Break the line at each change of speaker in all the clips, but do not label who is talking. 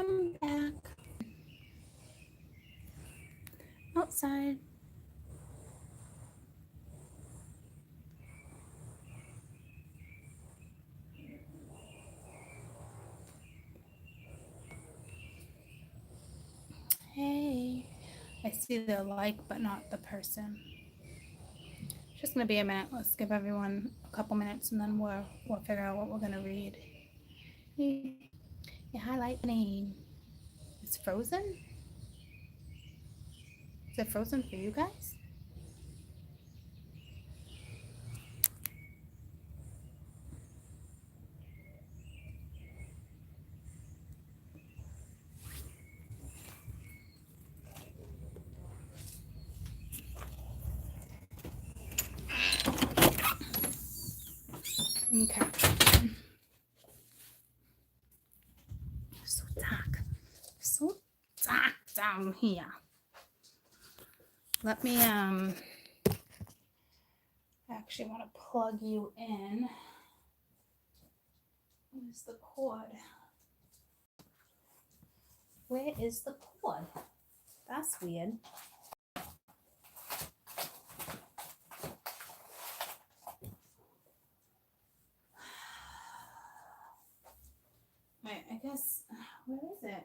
I'm back outside. Hey, I see the like, but not the person. Just gonna be a minute. Let's give everyone a couple minutes, and then we'll figure out what we're gonna read. Hey, you highlight the name. It's frozen. Is it frozen for you guys? Okay. So dark. So dark down here. Let me I actually want to plug you in. Where's the cord? Where is the cord? That's weird. Wait, I guess, where is it?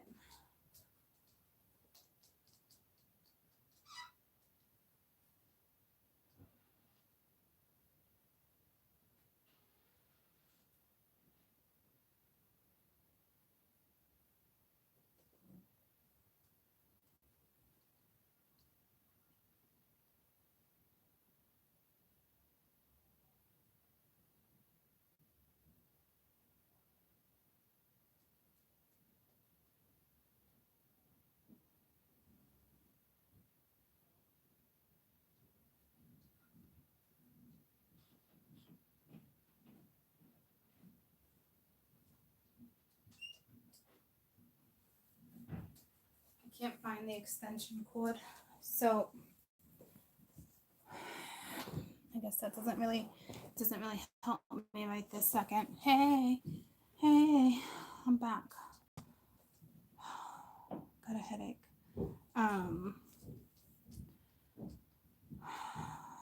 I can't find the extension cord. So I guess that doesn't really help me right this second. Hey, I'm back. Got a headache.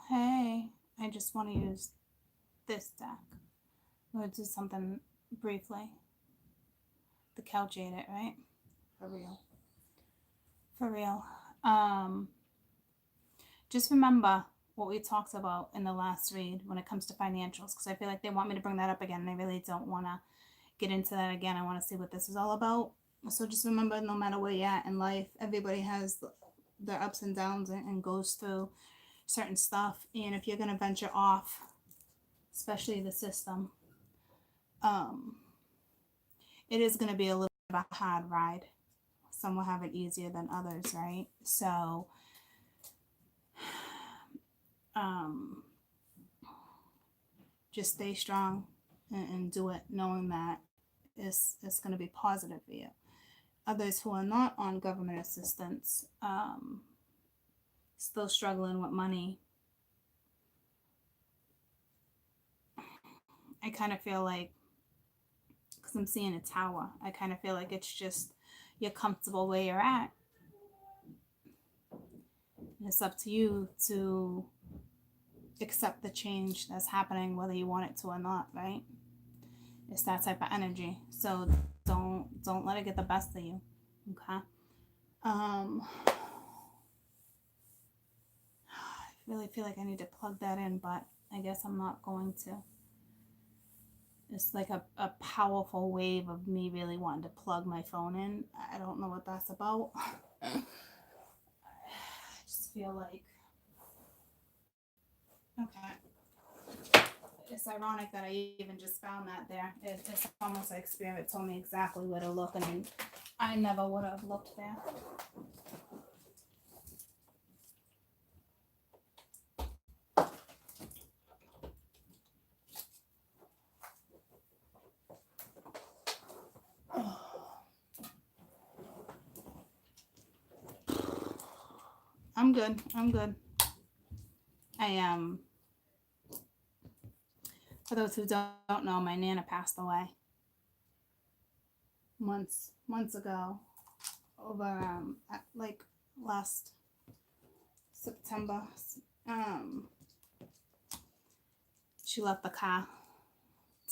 Hey, I just want to use this deck. We'll do something briefly. The couch ate it, right? For real. For real. Just remember what we talked about in the last read when it comes to financials, because I feel like they want me to bring that up again, and I really don't want to get into that again. I want to see what this is all about. So just remember, no matter where you're at in life, everybody has their ups and downs and goes through certain stuff. And if you're going to venture off, especially the system, it is going to be a little bit of a hard ride. Some will have it easier than others, right? So just stay strong and do it knowing that it's going to be positive for you. Others who are not on government assistance, still struggling with money, I kind of feel like, because I'm seeing a tower, I kind of feel like it's just you're comfortable where you're at. And it's up to you to accept the change that's happening, whether you want it to or not, right? It's that type of energy. So don't let it get the best of you. Okay. I really feel like I need to plug that in, but I guess I'm not going to. It's like a powerful wave of me really wanting to plug my phone in. I don't know what that's about. I just feel like, okay. It's ironic that I even just found that there. It's almost like Spirit told me exactly where to look, and I never would have looked there. I'm good. I am. For those who don't know, my Nana passed away months ago. over like last September. Um, she left the car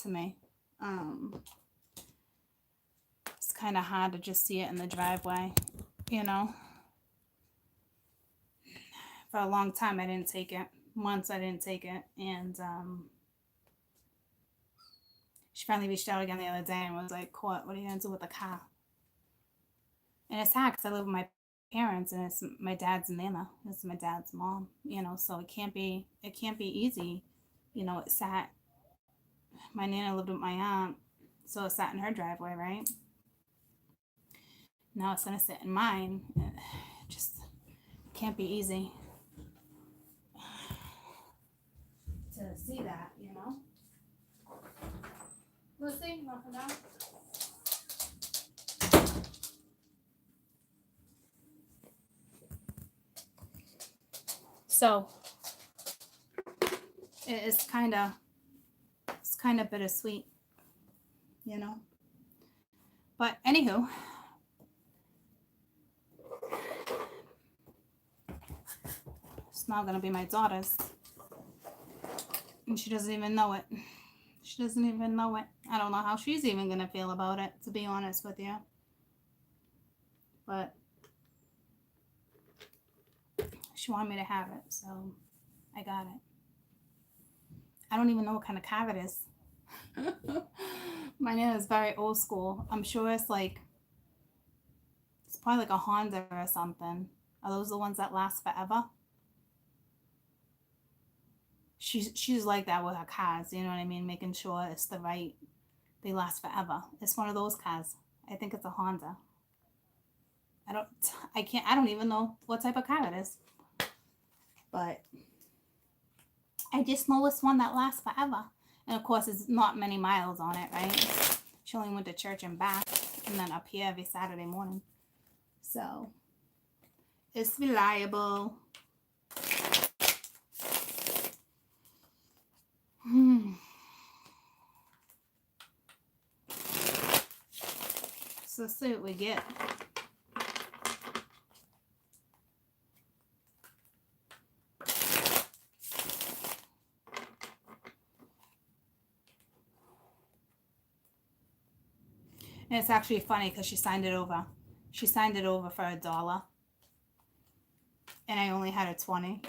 to me. Um, it's kind of hard to just see it in the driveway, you know. For a long time, I didn't take it. Months I didn't take it, and she finally reached out again the other day and was like, "Court, what are you gonna do with the car?" And it's sad because I live with my parents, and it's my dad's nana. It's my dad's mom, you know. So it can't be easy, you know. It sat. My nana lived with my aunt, so it sat in her driveway, right? Now it's gonna sit in mine. It just can't be easy to see that, you know. Lucy, you want to come down? So it's kind of bittersweet, you know. But anywho, it's now gonna be my daughter's, and she doesn't even know it. She doesn't even know it. I don't know how she's even gonna feel about it, to be honest with you. But she wanted me to have it, so I got it. I don't even know what kind of car it is. My nana is very old school. I'm sure it's probably like a Honda or something. Are those the ones that last forever? She's like that with her cars, you know what I mean? Making sure it's they last forever. It's one of those cars. I think it's a Honda. I don't I don't even know what type of car it is. But I just know it's one that lasts forever. And of course, it's not many miles on it, right? She only went to church and back, and then up here every Saturday morning. So it's reliable. So let's see what we get. And it's actually funny because she signed it over. She signed it over for $1, and I only had a 20.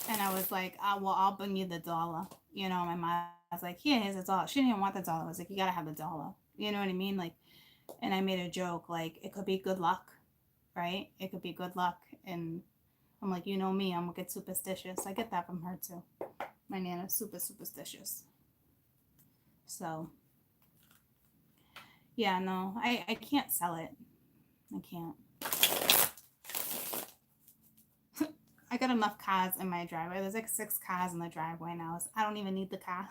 And I was like, oh, well, I'll bring you the dollar. You know, my mom was like, here, here's $1. She didn't even want the dollar. I was like, you gotta have the dollar. You know what I mean? Like, and I made a joke, like, it could be good luck, right? It could be good luck. And I'm like, you know me, I'm gonna get superstitious. I get that from her too. My Nana's super superstitious. So, yeah, no, I can't sell it. I can't. I got enough cars in my driveway. There's like 6 cars in the driveway now. I don't even need the car.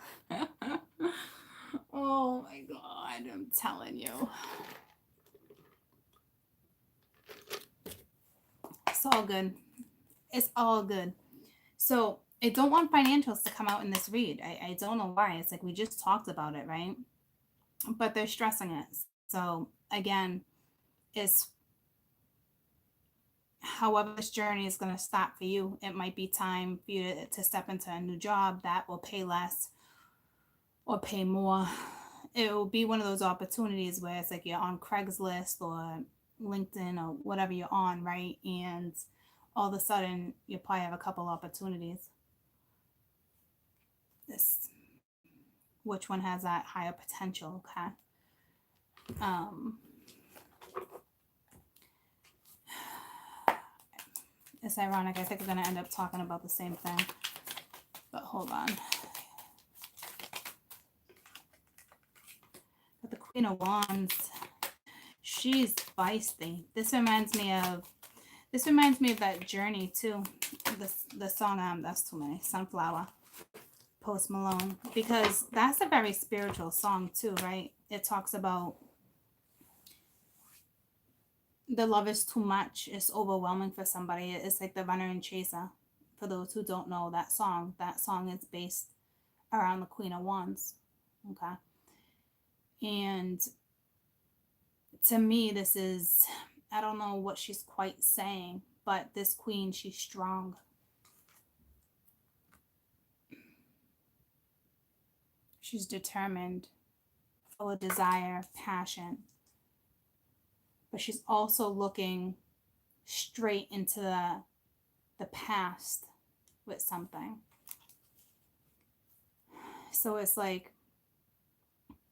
Oh my God, I'm telling you. It's all good. It's all good. So I don't want financials to come out in this read. I don't know why. It's like we just talked about it, right? But they're stressing it. So again, it's however this journey is going to stop for you. It might be time for you to step into a new job that will pay less or pay more. It will be one of those opportunities where it's like you're on Craigslist or LinkedIn or whatever you're on, right? And all of a sudden you probably have a couple opportunities. This which one has that higher potential, okay? It's ironic. I think we're going to end up talking about the same thing. But hold on. But the Queen of Wands, she's feisty. This reminds me of that journey too. The song that's too many. Sunflower. Post Malone. Because that's a very spiritual song too, right? It talks about the love is too much. It's overwhelming for somebody. It's like the runner and chaser. For those who don't know that song is based around the Queen of Wands. Okay. And to me, this is I don't know what she's quite saying, but this queen, she's strong. She's determined, full of desire, passion, but she's also looking straight into the past with something. So it's like,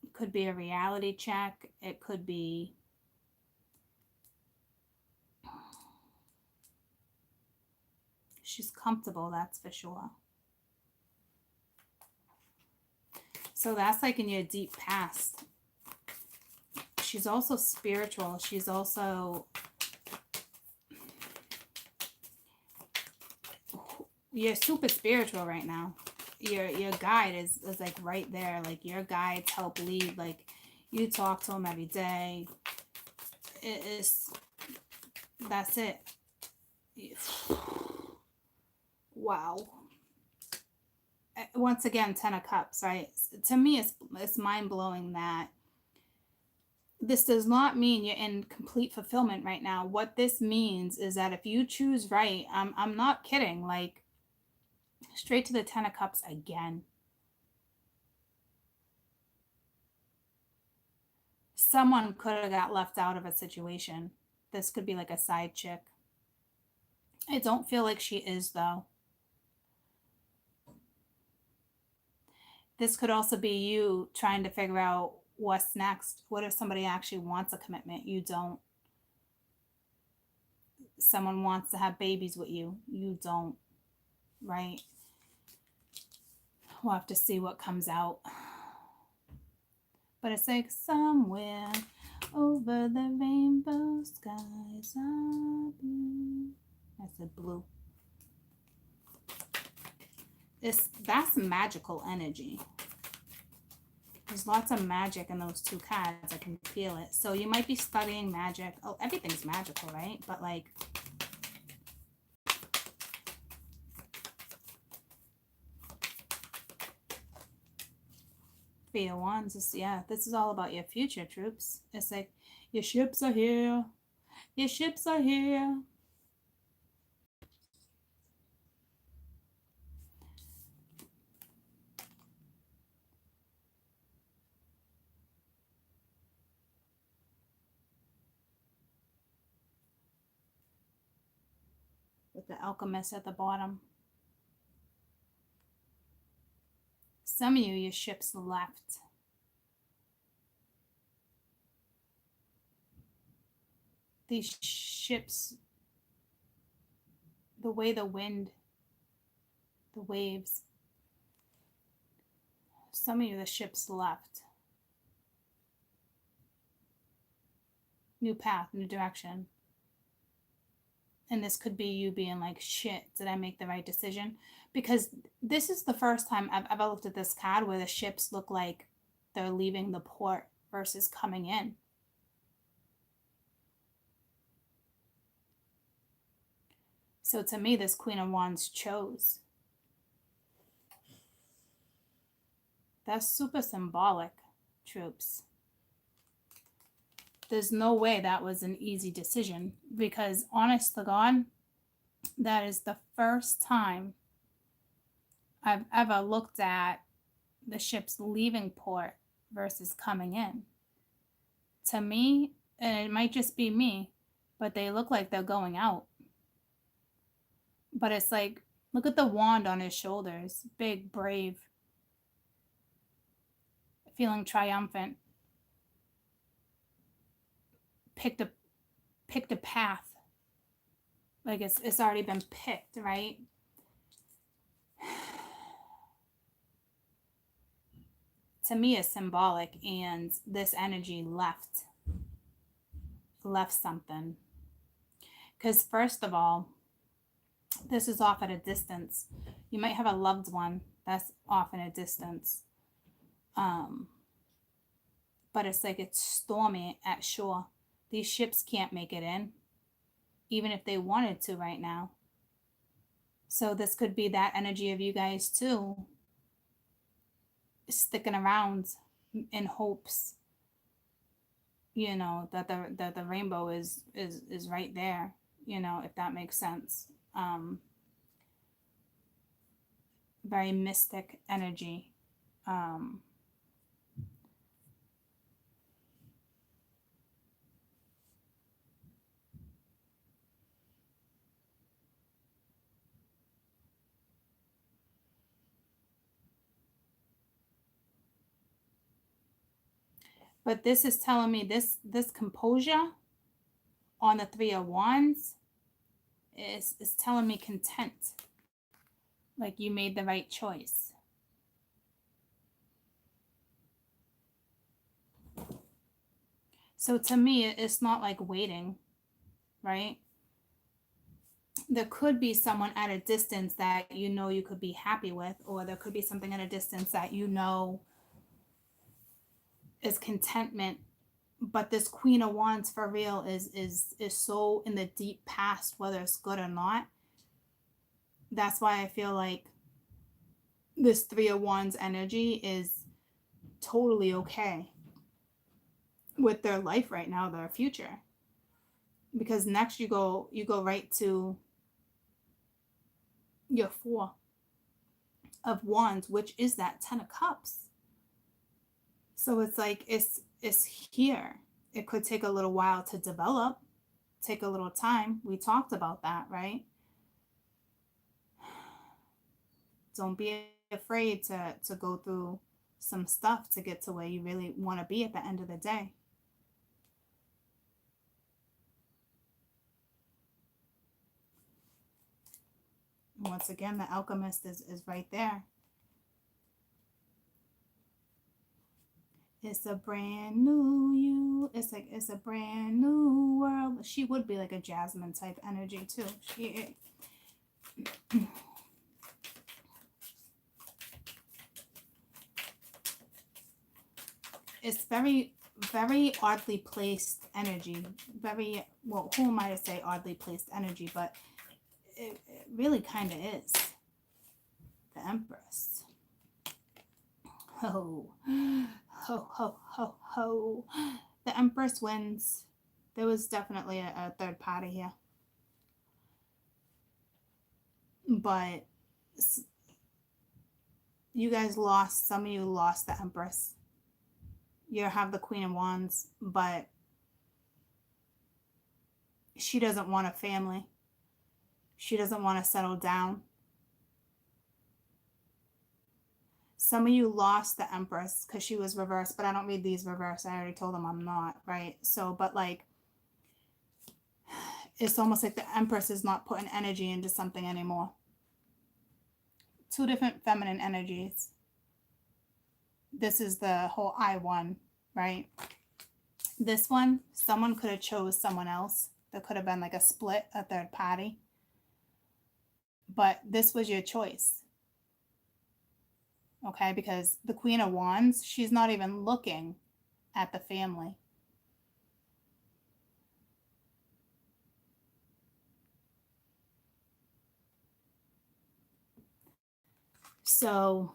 it could be a reality check. It could be she's comfortable, that's for sure. So that's like in your deep past. She's also spiritual. She's also, you're super spiritual right now. Your guide is like right there. Like your guides help lead. Like you talk to him every day. It is, that's it. Wow. Once again, 10 of Cups, right? To me, it's mind-blowing that this does not mean you're in complete fulfillment right now. What this means is that if you choose right, I'm not kidding, like straight to the 10 of Cups again. Someone could have got left out of a situation. This could be like a side chick. I don't feel like she is, though. This could also be you trying to figure out what's next. What if somebody actually wants a commitment? You don't. Someone wants to have babies with you. You don't, right? We'll have to see what comes out. But it's like somewhere over the rainbow skies are blue. I said blue. That's magical energy. There's lots of magic in those two cards. I can feel it. So you might be studying magic. Oh, everything's magical, right? But like, Three of Wands is, yeah, this is all about your future, troops. It's like, your ships are here. Your ships are here. With the alchemist at the bottom. Some of you, your ships left. These ships, the way the wind, the waves, some of you, the ships left. New path, new direction. And this could be you being like, shit, did I make the right decision? Because this is the first time I've ever looked at this card where the ships look like they're leaving the port versus coming in. So to me, this Queen of Wands chose. That's super symbolic, troops. There's no way that was an easy decision because, honest to God, that is the first time I've ever looked at the ships leaving port versus coming in. To me, and it might just be me, but they look like they're going out. But it's like, look at the wand on his shoulders. Big, brave, feeling triumphant. Picked a path. Like it's already been picked, right? To me, it's symbolic, and this energy left something. Because first of all, this is off at a distance. You might have a loved one that's off in a distance. But it's like it's stormy at shore. These ships can't make it in, even if they wanted to right now. So this could be that energy of you guys too, sticking around in hopes that the rainbow is right there, if that makes sense. um Very mystic energy. um but this is telling me this composure on the three of wands is telling me content, like you made the right choice. So to me, it's not like waiting, right? There could be someone at a distance that you could be happy with, or there could be something at a distance that is contentment. But this Queen of Wands for real is so in the deep past, whether it's good or not. That's why I feel like this Three of Wands energy is totally okay with their life right now, their future. Because next you go right to your Four of Wands, which is that Ten of Cups. So it's like it's here. It could take a little while to develop, take a little time. We talked about that, right? Don't be afraid to go through some stuff to get to where you really want to be at the end of the day. Once again, the alchemist is right there. It's a brand new you. It's a brand new world. She would be like a Jasmine type energy too. She it's very very oddly placed energy. Very well. Who am I to say oddly placed energy? But it really kind of is. The Empress. Ho, ho, ho, ho, ho. The Empress wins. There was definitely a third party here. But you guys lost, some of you lost the Empress. You have the Queen of Wands, but she doesn't want a family. She doesn't want to settle down. Some of you lost the Empress because she was reversed, but I don't read these reversed. I already told them I'm not, right? So, but like, it's almost like the Empress is not putting energy into something anymore. Two different feminine energies. This is the whole I one, right? This one, someone could have chose someone else. There could have been like a split, a third party. But this was your choice. Okay, because the Queen of Wands, she's not even looking at the family. So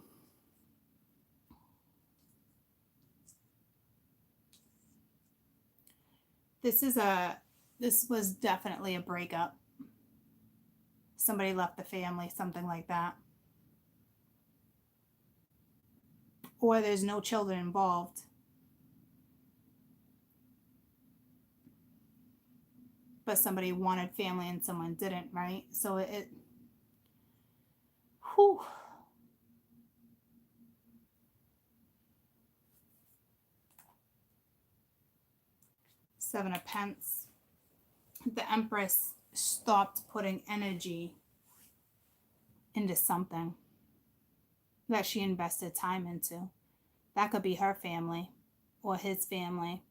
this was definitely a breakup. Somebody left the family, something like that. Or there's no children involved. But somebody wanted family and someone didn't, right? So whew. Seven of Pence. The Empress stopped putting energy into something that she invested time into. That could be her family or his family.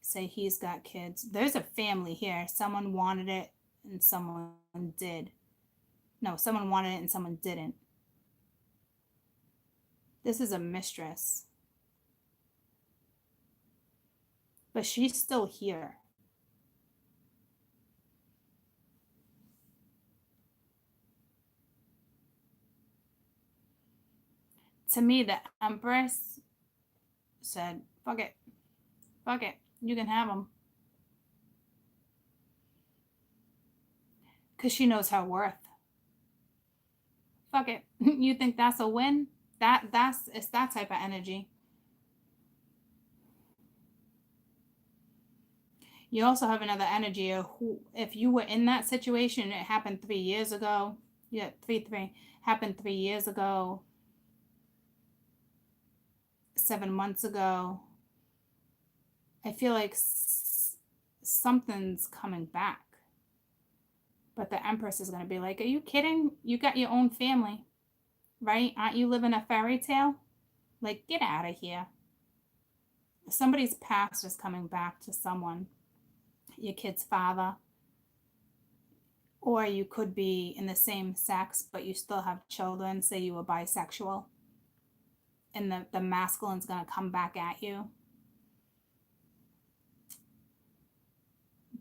Say he's got kids. There's a family here. Someone wanted it and someone did. No, someone wanted it and someone didn't. This is a mistress. But she's still here. To me, the Empress said, fuck it. Fuck it. You can have them. Because she knows her worth. Fuck it. You think that's a win? It's that type of energy. You also have another energy of who, if you were in that situation, it happened 3 years ago. Yeah, three happened 3 years ago, 7 months ago. I feel like something's coming back. But the Empress is going to be like, are you kidding? You got your own family, right? Aren't you living a fairy tale? Like, get out of here. Somebody's past is coming back to someone, your kid's father. Or you could be in the same sex, but you still have children. Say you were bisexual, and the masculine's going to come back at you.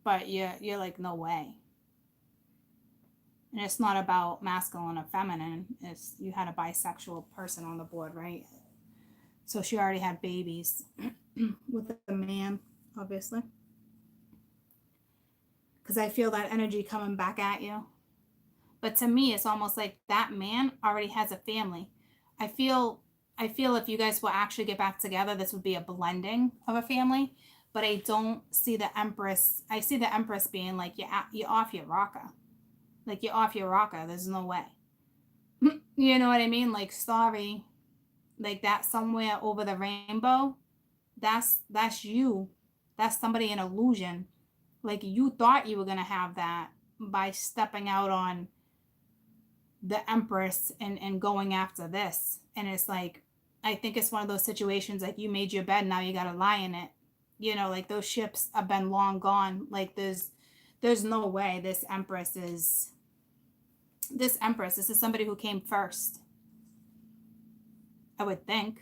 But you're like, no way. And it's not about masculine or feminine. It's you had a bisexual person on the board, right? So she already had babies with the man, obviously. Because I feel that energy coming back at you. But to me, it's almost like that man already has a family. I feel I feel if you guys will actually get back together, this would be a blending of a family. But I don't see the Empress. I see the Empress being like, you're off your rocker. Like, you're off your rocker. There's no way. You know what I mean? Like, sorry. Like, that somewhere over the rainbow, that's you. That's somebody in illusion. Like, you thought you were going to have that by stepping out on the Empress and going after this. And it's like, I think it's one of those situations like you made your bed, now you got to lie in it. You know, like those ships have been long gone. Like, there's no way this is somebody who came first, I would think.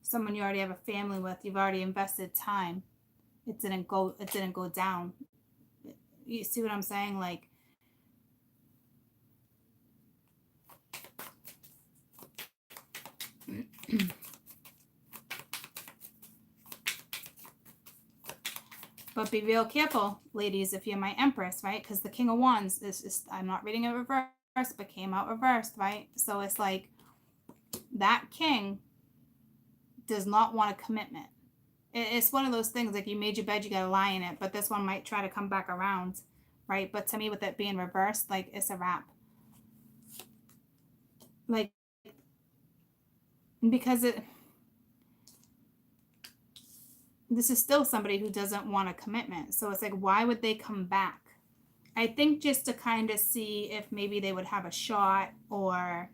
Someone you already have a family with, you've already invested time. It didn't go down. You see what I'm saying? Like, but be real careful, ladies, if you're my Empress, right? Because the King of Wands is I'm not reading it reverse, but came out reversed, right? So it's like that king does not want a commitment. It's one of those things like you made your bed, you gotta lie in it. But this one might try to come back around, right? But to me, with it being reversed, like, it's a wrap. Like, because this is still somebody who doesn't want a commitment. So it's like, why would they come back? I think just to kind of see if maybe they would have a shot, or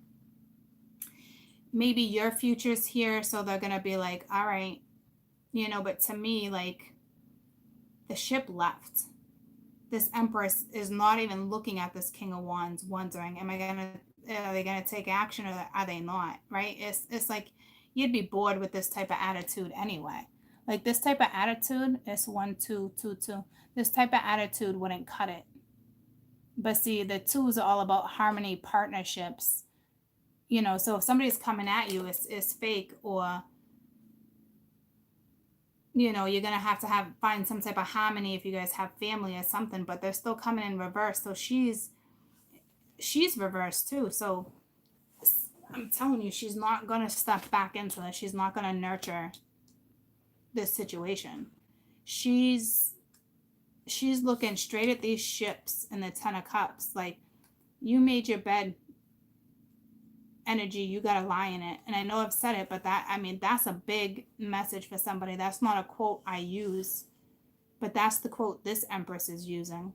maybe your future's here. So they're going to be like, all right, but to me, like, the ship left. This Empress is not even looking at this King of Wands wondering, are they going to take action, or are they not? Right. It's like, you'd be bored with this type of attitude anyway. Like, this type of attitude is 1 2 2 2. This type of attitude wouldn't cut it. But see, the twos are all about harmony, partnerships. So if somebody's coming at you, it's fake, or you're gonna have to find some type of harmony if you guys have family or something. But they're still coming in reverse. So she's reversed too. So I'm telling you, she's not gonna step back into this. She's not gonna nurture this situation. She's looking straight at these ships and the 10 of Cups. Like, you made your bed energy, you gotta lie in it. And I know I've said it, but that's a big message for somebody. That's not a quote I use, but that's the quote this Empress is using.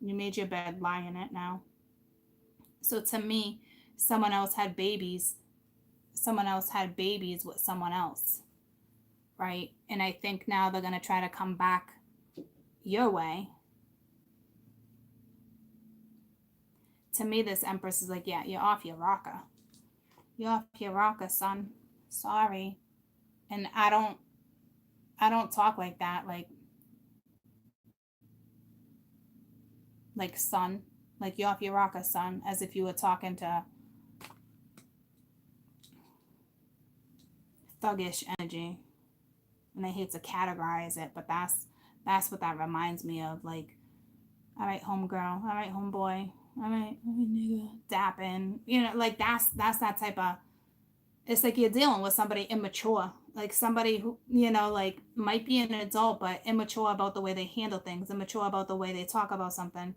You made your bed, lie in it now. So to me, someone else had babies with someone else, right? And I think now they're gonna try to come back your way. To me, this Empress is like, yeah, you're off your rocker. You're off your rocker, son. Sorry. And I don't talk like that, like son. Like, you're off your rocker, son, as if you were talking to thuggish energy, and I hate to categorize it, but that's what that reminds me of. Like, all right, homegirl, all right, homeboy, all right, nigga, dapping, like that's that type of. It's like you're dealing with somebody immature, like somebody who like might be an adult but immature about the way they handle things, immature about the way they talk about something,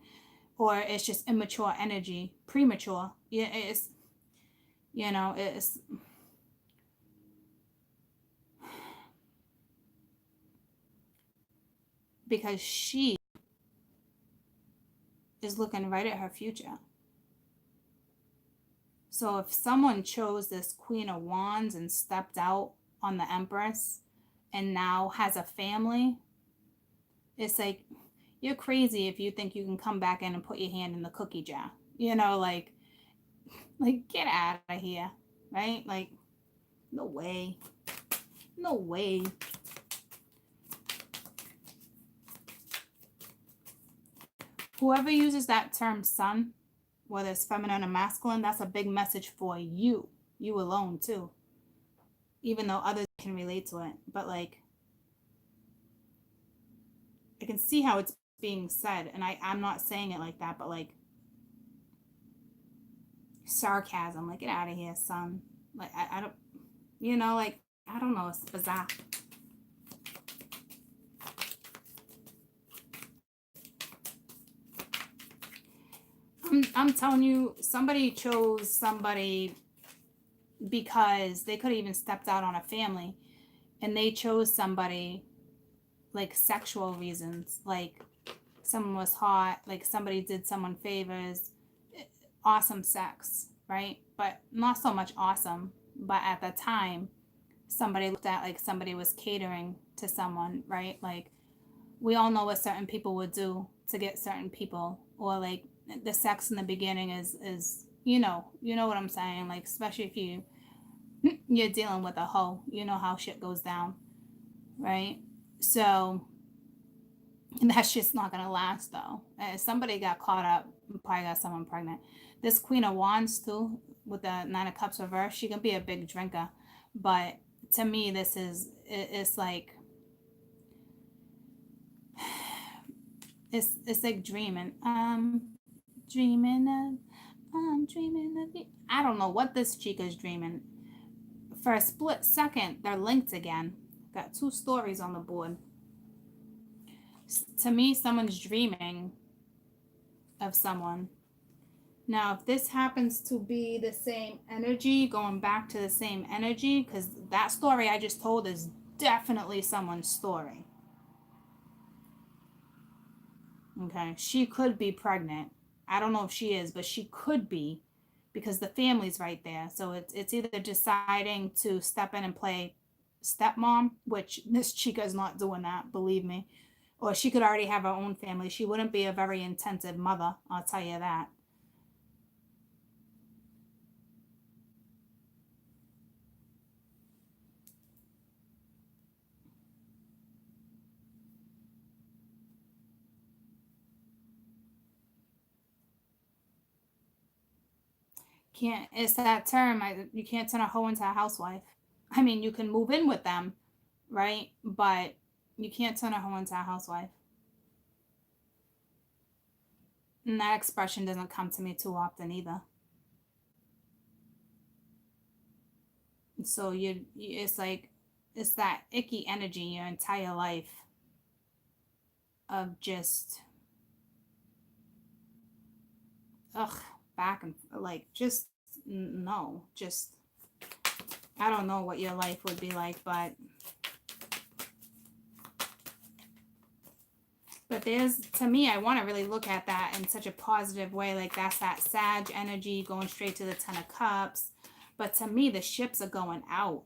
or it's just immature energy, premature. Yeah, it's because she is looking right at her future. So if someone chose this Queen of Wands and stepped out on the Empress and now has a family, it's like you're crazy if you think you can come back in and put your hand in the cookie jar. Like get out of here, right? Like no way. No way. Whoever uses that term sun, whether it's feminine or masculine, that's a big message for you alone too, even though others can relate to it. But like I can see how it's being said, and I'm not saying it like that, but like sarcasm, like get out of here, son. Like I don't, like I don't know, it's bizarre. I'm telling you, somebody chose somebody because they could have even stepped out on a family, and they chose somebody like sexual reasons, like someone was hot, like somebody did someone favors, awesome sex, right? But not so much awesome. But at the time, somebody looked at like somebody was catering to someone, right? Like we all know what certain people would do to get certain people, or like the sex in the beginning is what I'm saying, like especially if you're dealing with a hoe, you know how shit goes down, right? So that's just not gonna last though. If somebody got caught up, probably got someone pregnant. This Queen of Wands too, with the Nine of Cups reverse, she can be a big drinker, but to me, it's like it's like dreaming. Dreaming I'm dreaming of you. I don't know what this chica's dreaming. For a split second, they're linked again. Got two stories on the board. To me, someone's dreaming of someone. Now, if this happens to be the same energy, going back to the same energy, because that story I just told is definitely someone's story. Okay, she could be pregnant. I don't know if she is, but she could be because the family's right there. So it's either deciding to step in and play stepmom, which this chica is not doing that, believe me, or she could already have her own family. She wouldn't be a very intensive mother, I'll tell you that. Can't It's that term. You can't turn a hoe into a housewife. I mean, you can move in with them, right? But you can't turn a hoe into a housewife. And that expression doesn't come to me too often either. So it's like it's that icky energy your entire life of just ugh back and like just no, just I don't know what your life would be like, but there's to me I want to really look at that in such a positive way, like that's that Sag energy going straight to the 10 of Cups. But to me the ships are going out,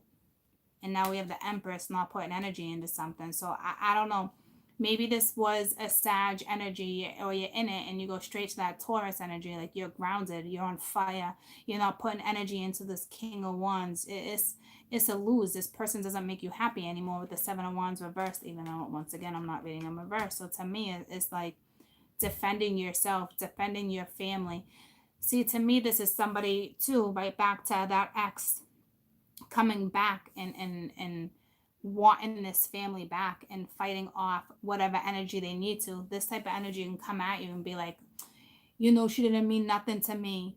and now we have the Empress not putting energy into something. So I don't know, maybe this was a Sag energy, or you're in it and you go straight to that Taurus energy, like you're grounded, you're on fire, you're not putting energy into this King of Wands. It's a lose. This person doesn't make you happy anymore with the Seven of Wands reversed, even though once again I'm not reading them reversed. So to me it's like defending yourself, defending your family. See, to me this is somebody too, right back to that ex coming back and wanting this family back and fighting off whatever energy they need to. This type of energy can come at you and be like, she didn't mean nothing to me.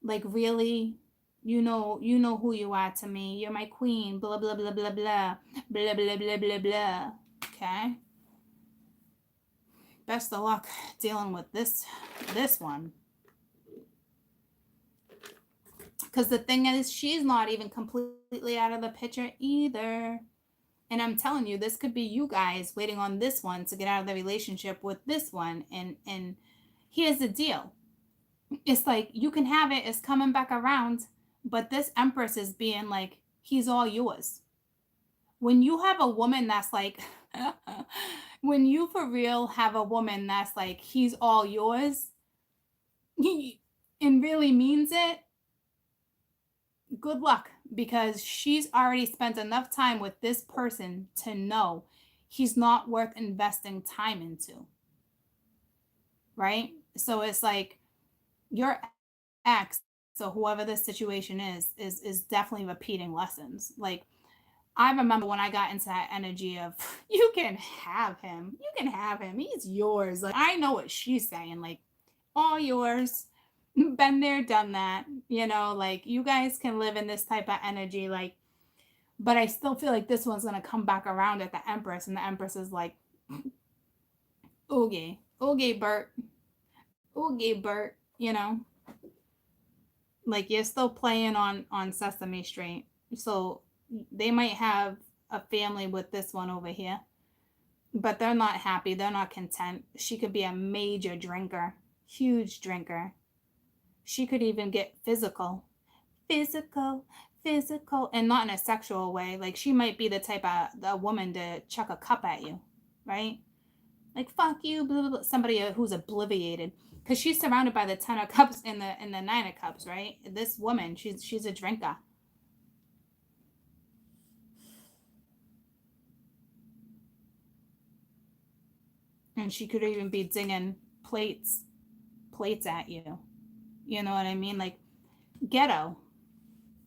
Like, really? You know who you are to me. You're my queen. Blah blah blah blah blah blah blah blah blah blah. Okay. Best of luck dealing with this one. Because the thing is, she's not even completely out of the picture either. And I'm telling you, this could be you guys waiting on this one to get out of the relationship with this one. And here's the deal. It's like you can have it, it's coming back around, but this Empress is being like, he's all yours. When you have a woman that's like, when you for real have a woman that's like, he's all yours, and really means it, good luck, because she's already spent enough time with this person to know he's not worth investing time into, right? So it's like your ex, so whoever this situation is definitely repeating lessons. Like, I remember when I got into that energy of you can have him, he's yours. Like, I know what she's saying, like, all yours. Been there, done that. Like, you guys can live in this type of energy, like, but I still feel like this one's gonna come back around at the Empress, and the Empress is like, okay, okay, Bert, okay, Bert, like, you're still playing on Sesame Street. So they might have a family with this one over here, but they're not happy, they're not content. She could be a major drinker, huge drinker. She could even get physical, physical, and not in a sexual way. Like, she might be the type of the woman to chuck a cup at you, right? Like, fuck you, blah, blah, blah. Somebody who's obliviated, because she's surrounded by the 10 of cups and the 9 of cups, right? This woman, she's a drinker. And she could even be dinging plates at you. You know what I mean? Like, ghetto.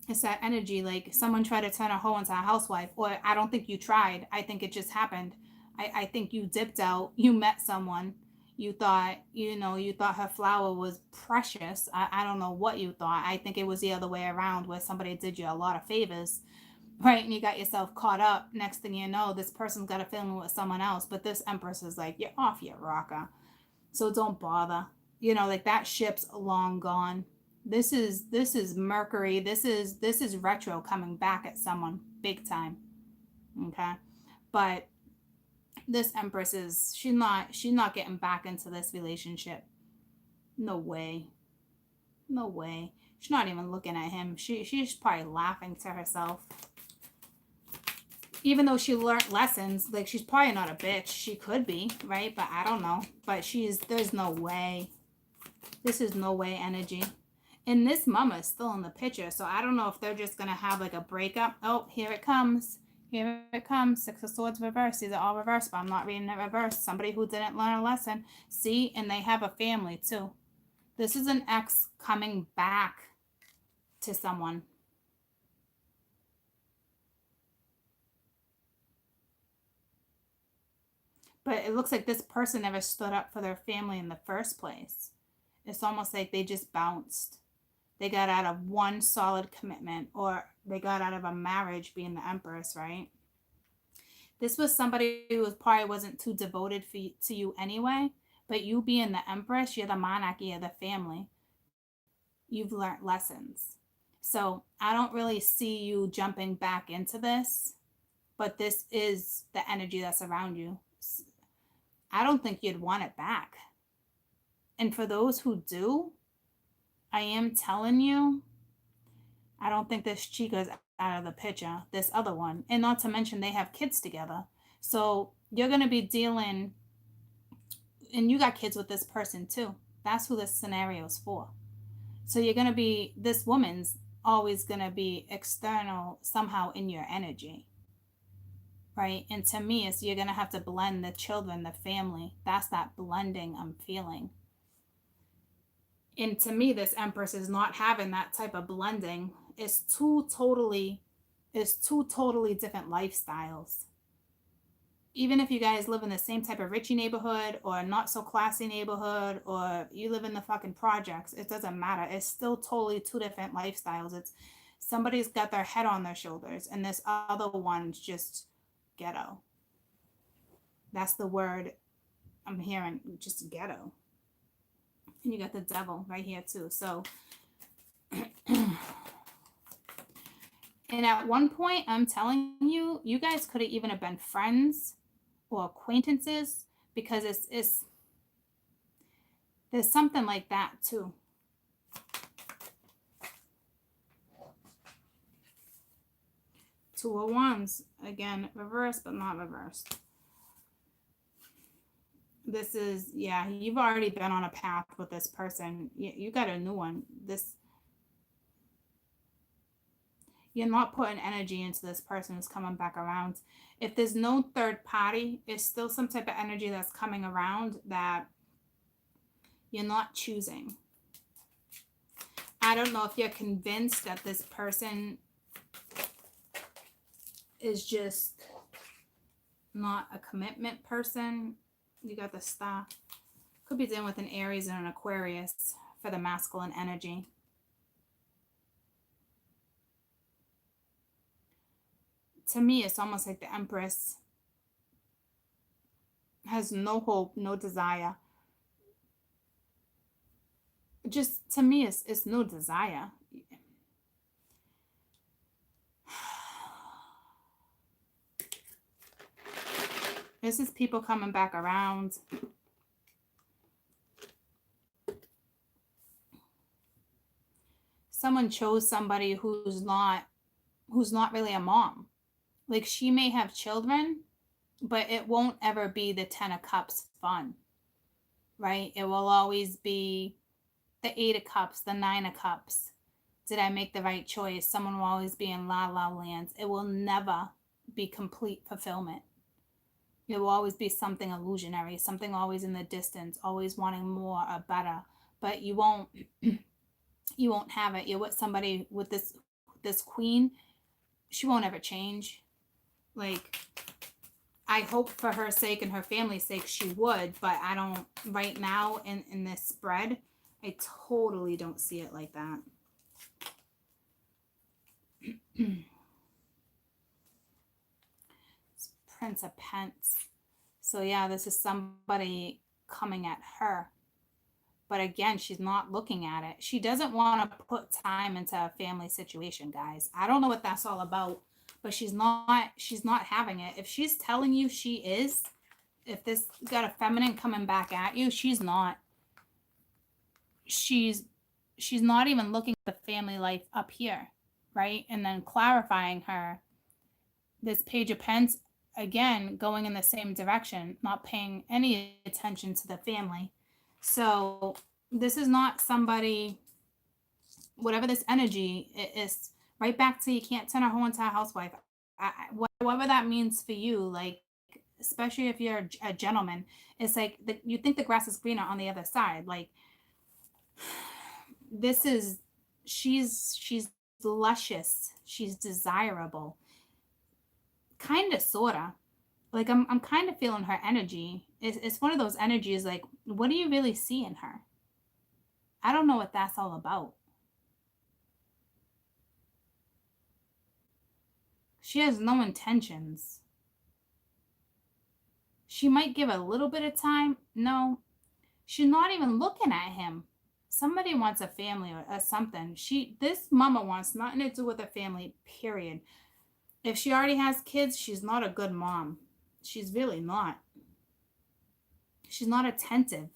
It's that energy, like someone tried to turn a hoe into a housewife. Or, I don't think you tried, I think it just happened. I think you dipped out, you met someone, you thought her flower was precious. I don't know what you thought. I think it was the other way around, where somebody did you a lot of favors, right? And you got yourself caught up. Next thing you know, this person's got a feeling with someone else, but this Empress is like, you're off your rocker. So don't bother. Like, that ship's long gone. This is Mercury. This is retro coming back at someone big time. Okay. But this Empress is, she's not getting back into this relationship. No way. No way. She's not even looking at him. She's probably laughing to herself. Even though she learned lessons, like, she's probably not a bitch. She could be, right? But I don't know. But there's no way. This is no way energy. And this mama is still in the picture. So I don't know if they're just going to have like a breakup. Oh, here it comes. Here it comes. 6 of Swords reversed. These are all reversed, but I'm not reading it reversed. Somebody who didn't learn a lesson. See, and they have a family too. This is an ex coming back to someone. But it looks like this person never stood up for their family in the first place. It's almost like they just bounced. They got out of one solid commitment, or they got out of a marriage, being the Empress, right? This was somebody who probably wasn't too devoted to you anyway, but you being the Empress, you're the monarchy of the family. You've learned lessons. So I don't really see you jumping back into this, but this is the energy that's around you. I don't think you'd want it back. And for those who do, I am telling you, I don't think this Chica's out of the picture, this other one. And not to mention, they have kids together. So you're going to be dealing, and you got kids with this person too. That's who this scenario is for. So you're going to be, this woman's always going to be external somehow in your energy, right? And to me, it's, you're going to have to blend the children, the family. That's that blending I'm feeling. And to me, this Empress is not having that type of blending. It's two totally is two totally different lifestyles. Even if you guys live in the same type of richy neighborhood or not so classy neighborhood, or you live in the fucking projects, it doesn't matter. It's still totally two different lifestyles. It's somebody's got their head on their shoulders and this other one's just ghetto. That's the word I'm hearing, just ghetto. And you got the devil right here too. So, and at one point, I'm telling you, you guys could have even have been friends or acquaintances, because it's there's something like that too. Two of Wands again, reversed but not reversed. This is, yeah, you've already been on a path with this person. You got a new one. This, you're not putting energy into this person who's coming back around. If there's no third party, it's still some type of energy that's coming around that you're not choosing. I don't know if you're convinced that this person is just not a commitment person. You got the Star. Could be dealing with an Aries and an Aquarius for the masculine energy. To me, it's almost like the Empress has no hope, no desire. Just to me, it's no desire. This is people coming back around. Someone chose somebody who's not really a mom. Like, she may have children, but it won't ever be the 10 of cups fun, right? It will always be the 8 of cups, the 9 of cups. Did I make the right choice? Someone will always be in la la land. It will never be complete fulfillment. It will always be something illusionary, something always in the distance, always wanting more or better. But you won't have it. You're with somebody with this queen, she won't ever change. Like, I hope for her sake and her family's sake she would, but I don't right now in this spread, I totally don't see it like that. Prince of Pence. So yeah, this is somebody coming at her. But again, she's not looking at it. She doesn't want to put time into a family situation, guys. I don't know what that's all about, but she's not having it. If she's telling you she is, if this got a feminine coming back at you, she's not. She's not even looking at the family life up here, right? And then clarifying her, this Page of Pence, again, going in the same direction, not paying any attention to the family. So this is not somebody, whatever this energy is, right back to you can't turn a hoe into a housewife. Whatever that means for you, like, especially if you're a gentleman, it's like you think the grass is greener on the other side. Like, this is, she's luscious, she's desirable, kind of, sorta. Like, I'm kind of feeling her energy. It's one of those energies, like, what do you really see in her? I don't know what that's all about. She has no intentions. She might give a little bit of time. No, she's not even looking at him. Somebody wants a family or something. This mama wants nothing to do with a family, period. If she already has kids, she's not a good mom. She's really not. She's not attentive.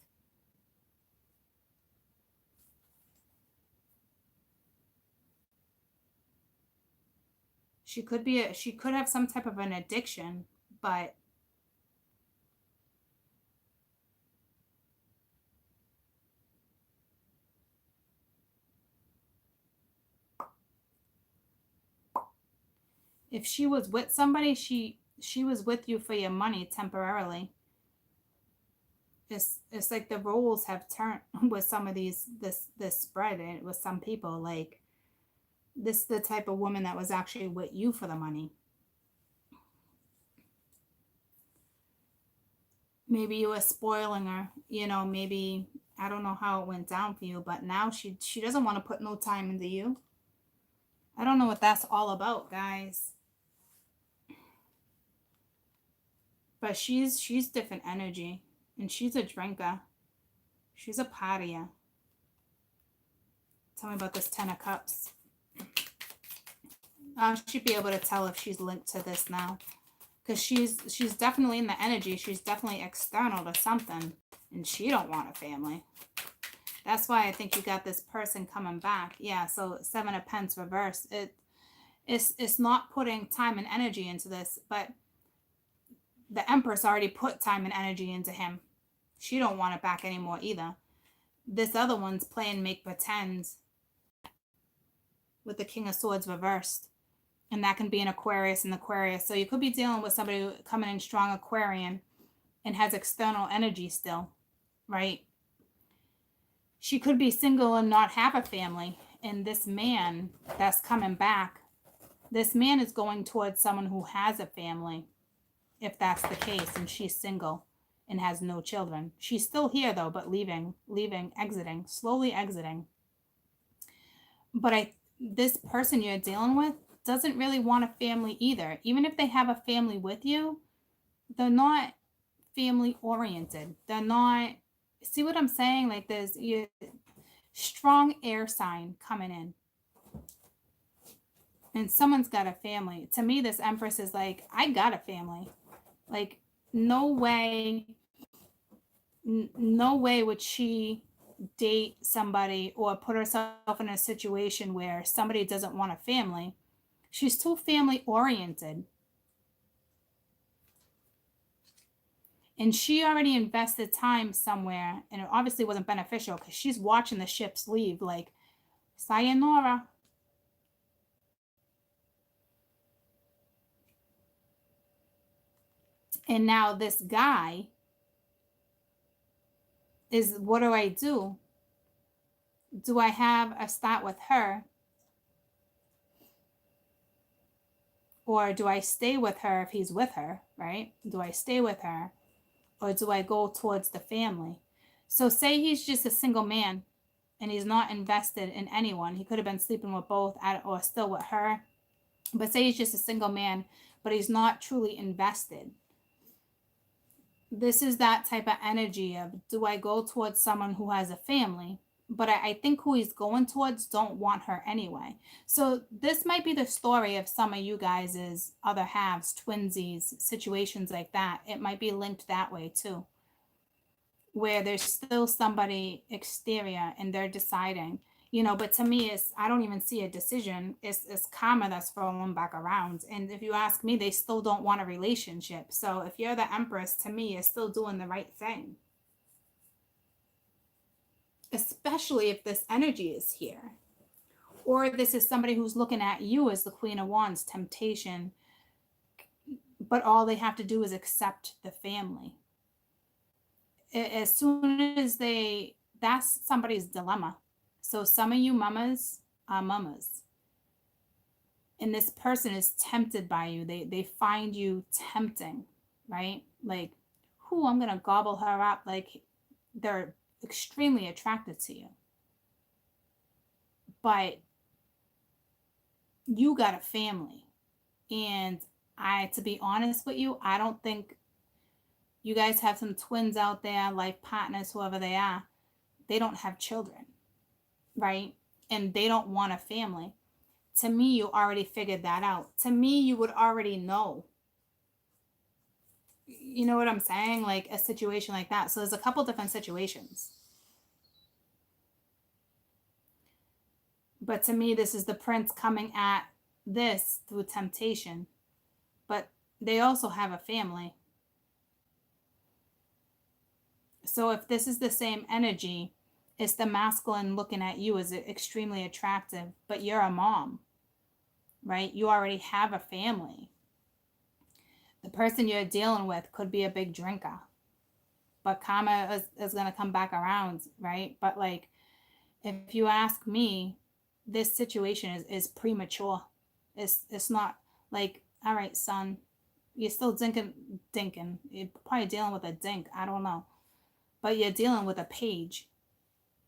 She could have some type of an addiction, but if she was with somebody, she was with you for your money temporarily. It's like the roles have turned with some of this spread, and with some people, like, This is the type of woman that was actually with you for the money. Maybe you were spoiling her, maybe I don't know how it went down for you, but now she doesn't want to put no time into you. I don't know what that's all about, guys. But she's different energy, and she's a drinker. She's a partier. Tell me about this 10 of Cups. I should be able to tell if she's linked to this now. Because she's definitely in the energy. She's definitely external to something. And she don't want a family. That's why I think you got this person coming back. Yeah, so 7 of Pence reverse. It's not putting time and energy into this, but the Empress already put time and energy into him. She don't want it back anymore either. This other one's playing make pretend with the King of Swords reversed. And that can be an Aquarius and Aquarius. So you could be dealing with somebody coming in strong Aquarian and has external energy still, right? She could be single and not have a family. And this man that's coming back, this man is going towards someone who has a family, if that's the case, and she's single and has no children. She's still here though, but leaving, exiting, slowly exiting. But this person you're dealing with doesn't really want a family either. Even if they have a family with you, they're not family oriented. They're not, see what I'm saying? Like there's a strong air sign coming in. And someone's got a family. To me, this Empress is like, I got a family. Like, no way would she date somebody or put herself in a situation where somebody doesn't want a family. She's too family oriented. And she already invested time somewhere, and it obviously wasn't beneficial because she's watching the ships leave like, sayonara. And now this guy is, what do I do? Do I have a start with her? Or do I stay with her if he's with her, right? Do I stay with her? Or do I go towards the family? So say he's just a single man and he's not invested in anyone. He could have been sleeping with both or still with her. But say he's just a single man, but he's not truly invested. This is that type of energy of, do I go towards someone who has a family? But I think who he's going towards don't want her anyway. So this might be the story of some of you guys' other halves, twinsies, situations like that. It might be linked that way too, where there's still somebody exterior and they're deciding, but to me, I don't even see a decision. It's karma that's rolling back around. And if you ask me, they still don't want a relationship. So if you're the Empress, to me, you're still doing the right thing. Especially if this energy is here. Or this is somebody who's looking at you as the Queen of Wands, temptation, but all they have to do is accept the family. As soon as that's somebody's dilemma. So some of you mamas are mamas. And this person is tempted by you. They find you tempting, right? Like, I'm going to gobble her up. Like, they're extremely attracted to you. But you got a family. And to be honest with you, I don't think you guys have some twins out there, life partners, whoever they are. They don't have children, right? And they don't want a family. To me, you already figured that out. To me, you would already know. You know what I'm saying? Like a situation like that. So there's a couple different situations. But to me, this is the prince coming at this through temptation. But they also have a family. So if this is the same energy, it's the masculine looking at you as extremely attractive, but you're a mom, right? You already have a family. The person you're dealing with could be a big drinker, but karma is going to come back around, right? But like, if you ask me, this situation is premature. It's not like, all right, son, you're still dinking. You're probably dealing with a dink. I don't know. But you're dealing with a page,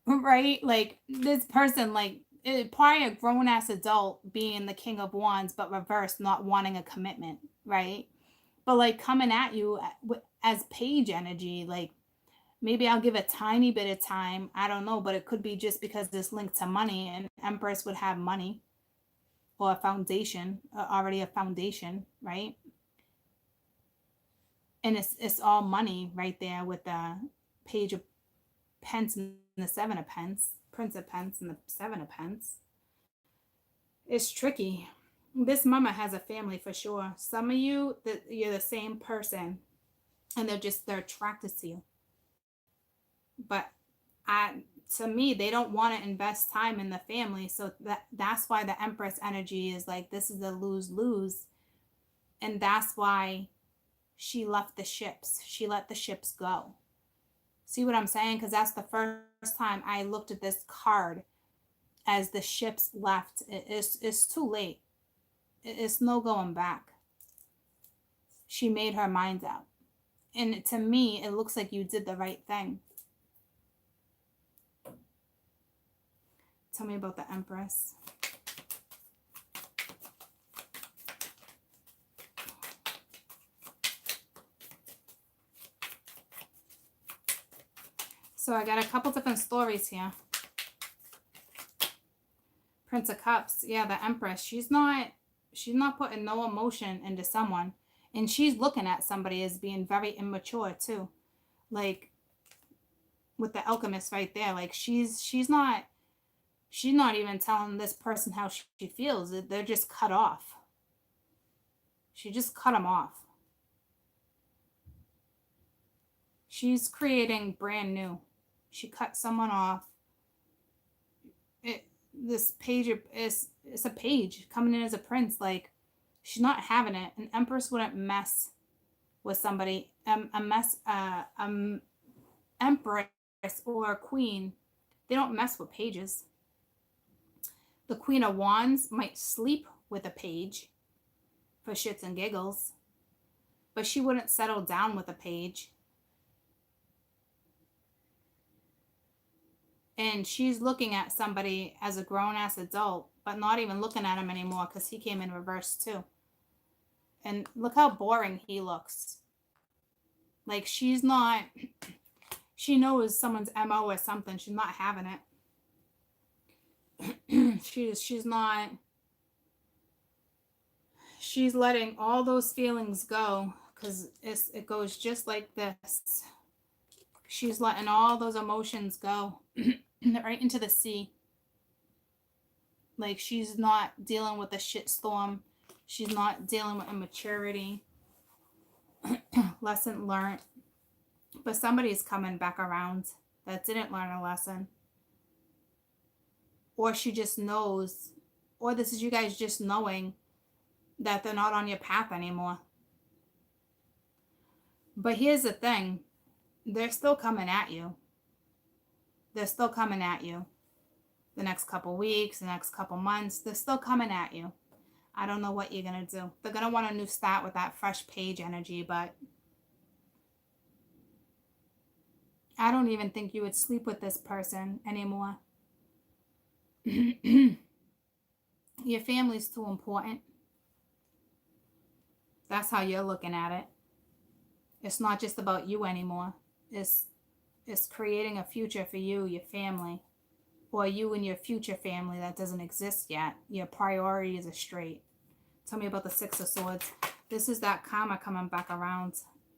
right? Like this person, like probably a grown ass adult being the king of wands, but reverse, not wanting a commitment, right? But like coming at you as page energy, like maybe I'll give a tiny bit of time. I don't know, but it could be just because this linked to money, and Empress would have money or a foundation, already a foundation, right? And it's all money right there with the page of pence and the seven of pence, prince of pence and the seven of pence. It's tricky. This mama has a family for sure. Some of you that you're the same person, and they're attracted to you. But I to me, they don't want to invest time in the family. So that's why the Empress energy is like this is a lose-lose. And that's why she left the ships. She let the ships go. See what I'm saying? Because that's the first time I looked at this card as the ships left. It's too late. It's no going back. She made her mind up. And to me, it looks like you did the right thing. Tell me about the Empress. So I got a couple different stories here. Prince of Cups. Yeah, the Empress. She's not putting no emotion into someone. And she's looking at somebody as being very immature too. Like with the alchemist right there. Like she's not even telling this person how she feels. They're just cut off. She just cut them off. She's creating brand new. She cut someone off. This page is it's a page coming in as a prince. Like she's not having it. An empress wouldn't mess with somebody. Empress or a queen, they don't mess with pages. The Queen of Wands might sleep with a page for shits and giggles, but she wouldn't settle down with a page. And she's looking at somebody as a grown-ass adult, but not even looking at him anymore because he came in reverse too. And look how boring he looks. Like she's not, she knows someone's MO or something. She's not having it. she's not, she's letting all those feelings go because it goes just like this. She's letting all those emotions go right into the sea. Like she's not dealing with a shitstorm. She's not dealing with immaturity. Lesson learned. But somebody's coming back around that didn't learn a lesson. Or she just knows, or this is you guys just knowing that they're not on your path anymore. But here's the thing. They're still coming at you. They're still coming at you. The next couple weeks, the next couple months, they're still coming at you. I don't know what you're going to do. They're going to want a new start with that fresh page energy, but I don't even think you would sleep with this person anymore. Your family's too important. That's how you're looking at it. It's not just about you anymore. It's creating a future for you, your family, or you and your future family that doesn't exist yet. Your priorities are straight. Tell me about the Six of Swords. This is that karma coming back around.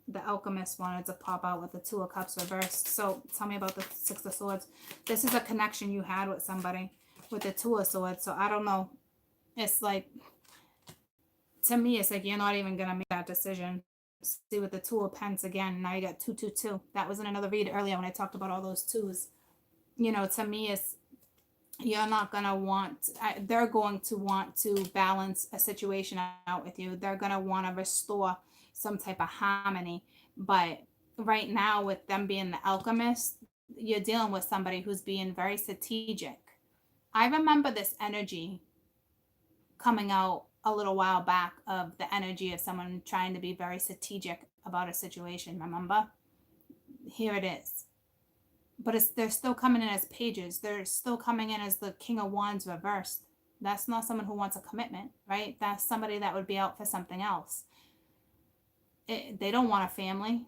The alchemist wanted to pop out with the Two of Cups reversed. So tell me about the Six of Swords. This is a connection you had with somebody with the Two of Swords. So I don't know. It's like, to me, it's like you're not even going to make that decision. See with the Two of Pence again. Now you got 222. That was in another read earlier when I talked about all those twos. You know, to me, it's you're not going to want, they're going to want to balance a situation out with you. They're going to want to restore some type of harmony. But right now, with them being the alchemist, you're dealing with somebody who's being very strategic. I remember this energy coming out a little while back of the energy of someone trying to be very strategic about a situation. Remember? Here it is. But they're still coming in as pages. They're still coming in as the King of Wands reversed. That's not someone who wants a commitment, right? That's somebody that would be out for something else. They don't want a family.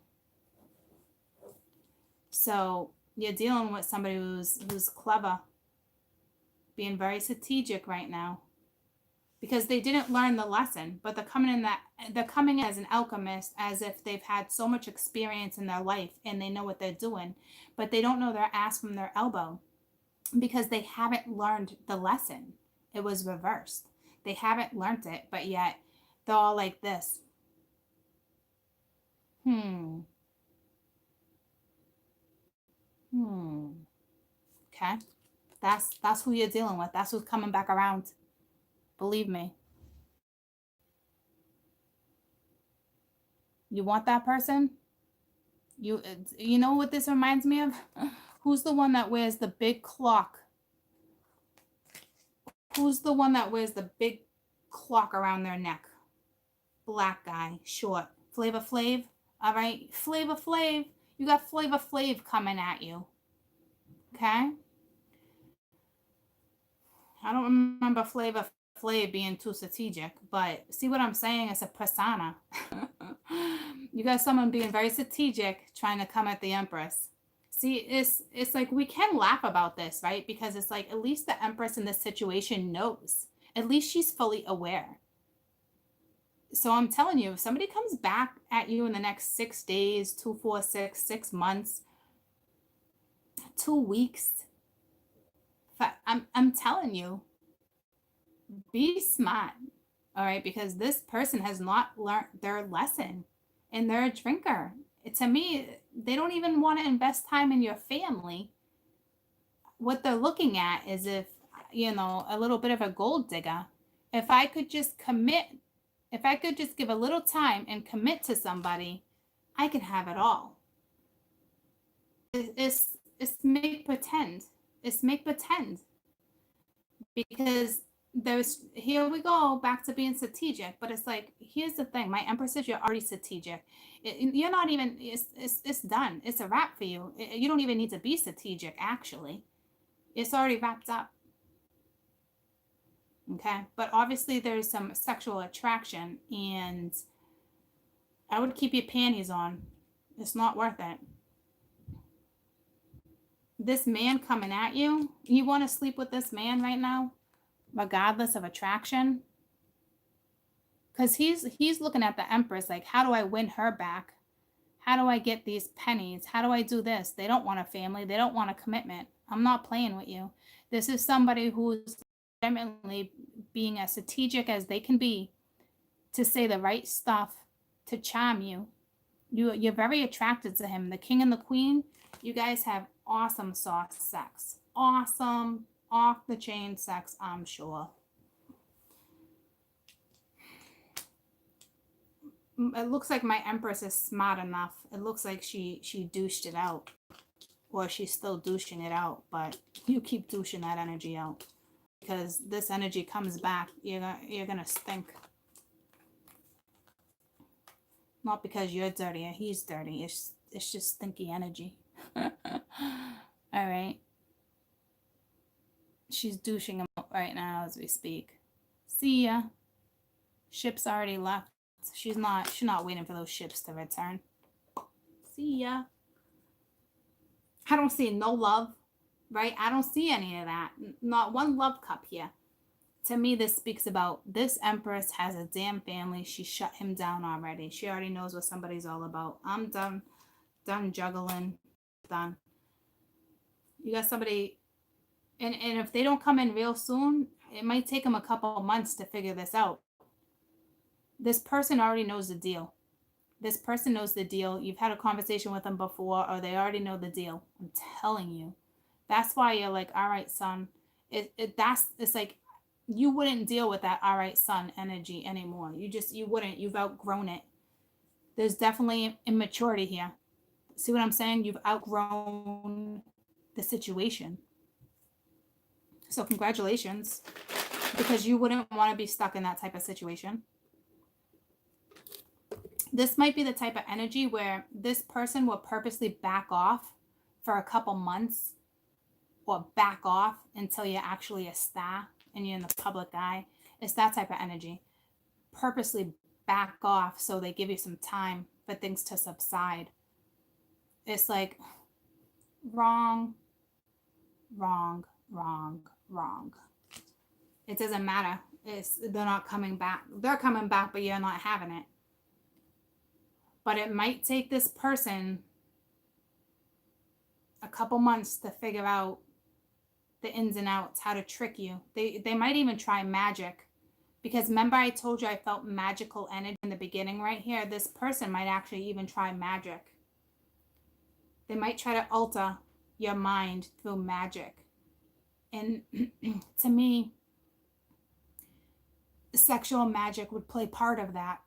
So you're dealing with somebody who's clever, being very strategic right now, because they didn't learn the lesson, but they're coming in as an alchemist, as if they've had so much experience in their life and they know what they're doing, but they don't know their ass from their elbow because they haven't learned the lesson. It was reversed. They haven't learned it, but yet they're all like this. Hmm. Hmm. Okay. That's who you're dealing with. That's who's coming back around. Believe me. You want that person? You know what this reminds me of? Who's the one that wears the big clock? Who's the one that wears the big clock around their neck? Black guy, short. Flavor Flav? All right, Flavor Flav. You got Flavor Flav coming at you. Okay? I don't remember Flavor Flav being too strategic, but see what I'm saying? It's a persona. You got someone being very strategic trying to come at the Empress. See, it's like we can laugh about this, right? Because it's like at least the Empress in this situation knows. At least she's fully aware. So I'm telling you, if somebody comes back at you in the next 6 days, 2, 4, 6, 6 months, 2 weeks, I'm telling you, be smart. All right, because this person has not learned their lesson and they're a drinker. To me, they don't even want to invest time in your family. What they're looking at is if, a little bit of a gold digger. If I could just commit, if I could just give a little time and commit to somebody, I could have it all. It's make pretend. It's make pretend. Because here we go back to being strategic, but it's like, here's the thing, my Empress is, you're already strategic. You're not even, it's done, it's a wrap for you. You don't even need to be strategic, actually. It's already wrapped up. Okay, but obviously there's some sexual attraction, and I would keep your panties on. It's not worth it. This man coming at you, you want to sleep with this man right now regardless of attraction, because he's looking at the Empress like, how do I win her back? How do I get these pennies? How do I do this? They don't want a family. They don't want a commitment. I'm not playing with you. This is somebody who's legitimately being as strategic as they can be to say the right stuff to charm you. You're very attracted to him. The king and the queen, you guys have awesome soft sex. Awesome, off the chain sex, I'm sure. It looks like my Empress is smart enough. It looks like she douched it out, or she's still douching it out. But you keep douching that energy out, because this energy comes back. You're gonna stink. Not because you're dirty or he's dirty. It's just stinky energy. All right. She's douching him out right now as we speak. See ya. Ship's already left. She's not waiting for those ships to return. See ya. I don't see no love, right? I don't see any of that. Not one love cup here. To me, this speaks about this Empress has a damn family. She shut him down already. She already knows what somebody's all about. I'm done juggling. Done. You got somebody, and if they don't come in real soon, it might take them a couple months to figure this out. This person already knows the deal. This person knows the deal. You've had a conversation with them before, or they already know the deal. I'm telling you. That's why you're like, all right, son. It's like, you wouldn't deal with that all right, son energy anymore. You wouldn't. You've outgrown it. There's definitely immaturity here. See what I'm saying? You've outgrown the situation. So congratulations, because you wouldn't want to be stuck in that type of situation. This might be the type of energy where this person will purposely back off for a couple months, or back off until you're actually a star and you're in the public eye. It's that type of energy. Purposely back off so they give you some time for things to subside. It's like wrong, wrong, wrong, wrong. It doesn't matter. They're not coming back. They're coming back, but you're not having it. But it might take this person a couple months to figure out the ins and outs, how to trick you. They might even try magic. Because remember I told you I felt magical energy in the beginning right here? This person might actually even try magic. They might try to alter your mind through magic. And to me, sexual magic would play part of that.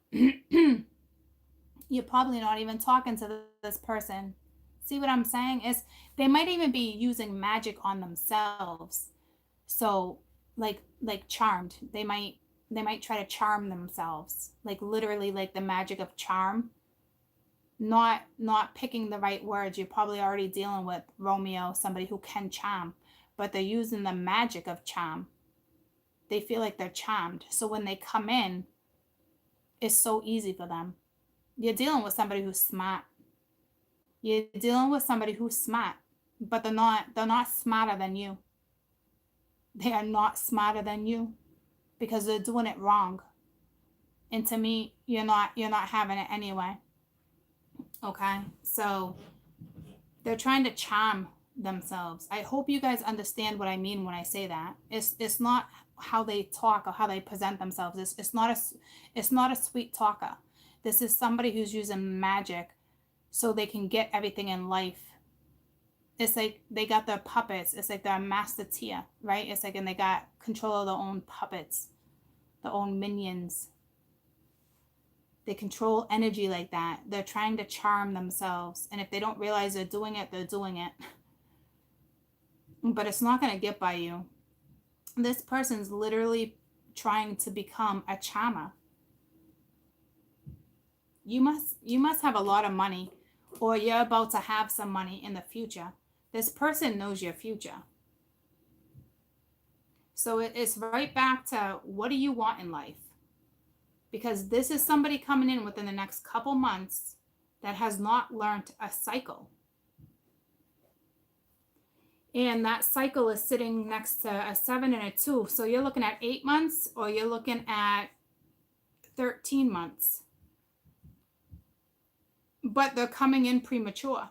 You're probably not even talking to this person. See what I'm saying? Is they might even be using magic on themselves. So like charmed. They might try to charm themselves. Like literally like the magic of charm. Not picking the right words. You're probably already dealing with Romeo, somebody who can charm, but they're using the magic of charm. They feel like they're charmed. So when they come in, it's so easy for them. You're dealing with somebody who's smart. You're dealing with somebody who's smart, but they're not smarter than you. They are not smarter than you because they're doing it wrong. And to me, you're not having it anyway. Okay? So they're trying to charm themselves. I hope you guys understand what I mean when I say that. It's not how they talk or how they present themselves. It's not a sweet talker. This is somebody who's using magic so they can get everything in life. It's like they got their puppets. It's like they're a master tier, right? It's like, and they got control of their own puppets, their own minions. They control energy like that. They're trying to charm themselves. And if they don't realize they're doing it, they're doing it. But it's not going to get by you. This person's literally trying to become a charmer. You must have a lot of money, or you're about to have some money in the future. This person knows your future. So it's right back to, what do you want in life? Because this is somebody coming in within the next couple months that has not learned a cycle. And that cycle is sitting next to a 7 and a 2. So you're looking at 8 months, or you're looking at 13 months. But they're coming in premature.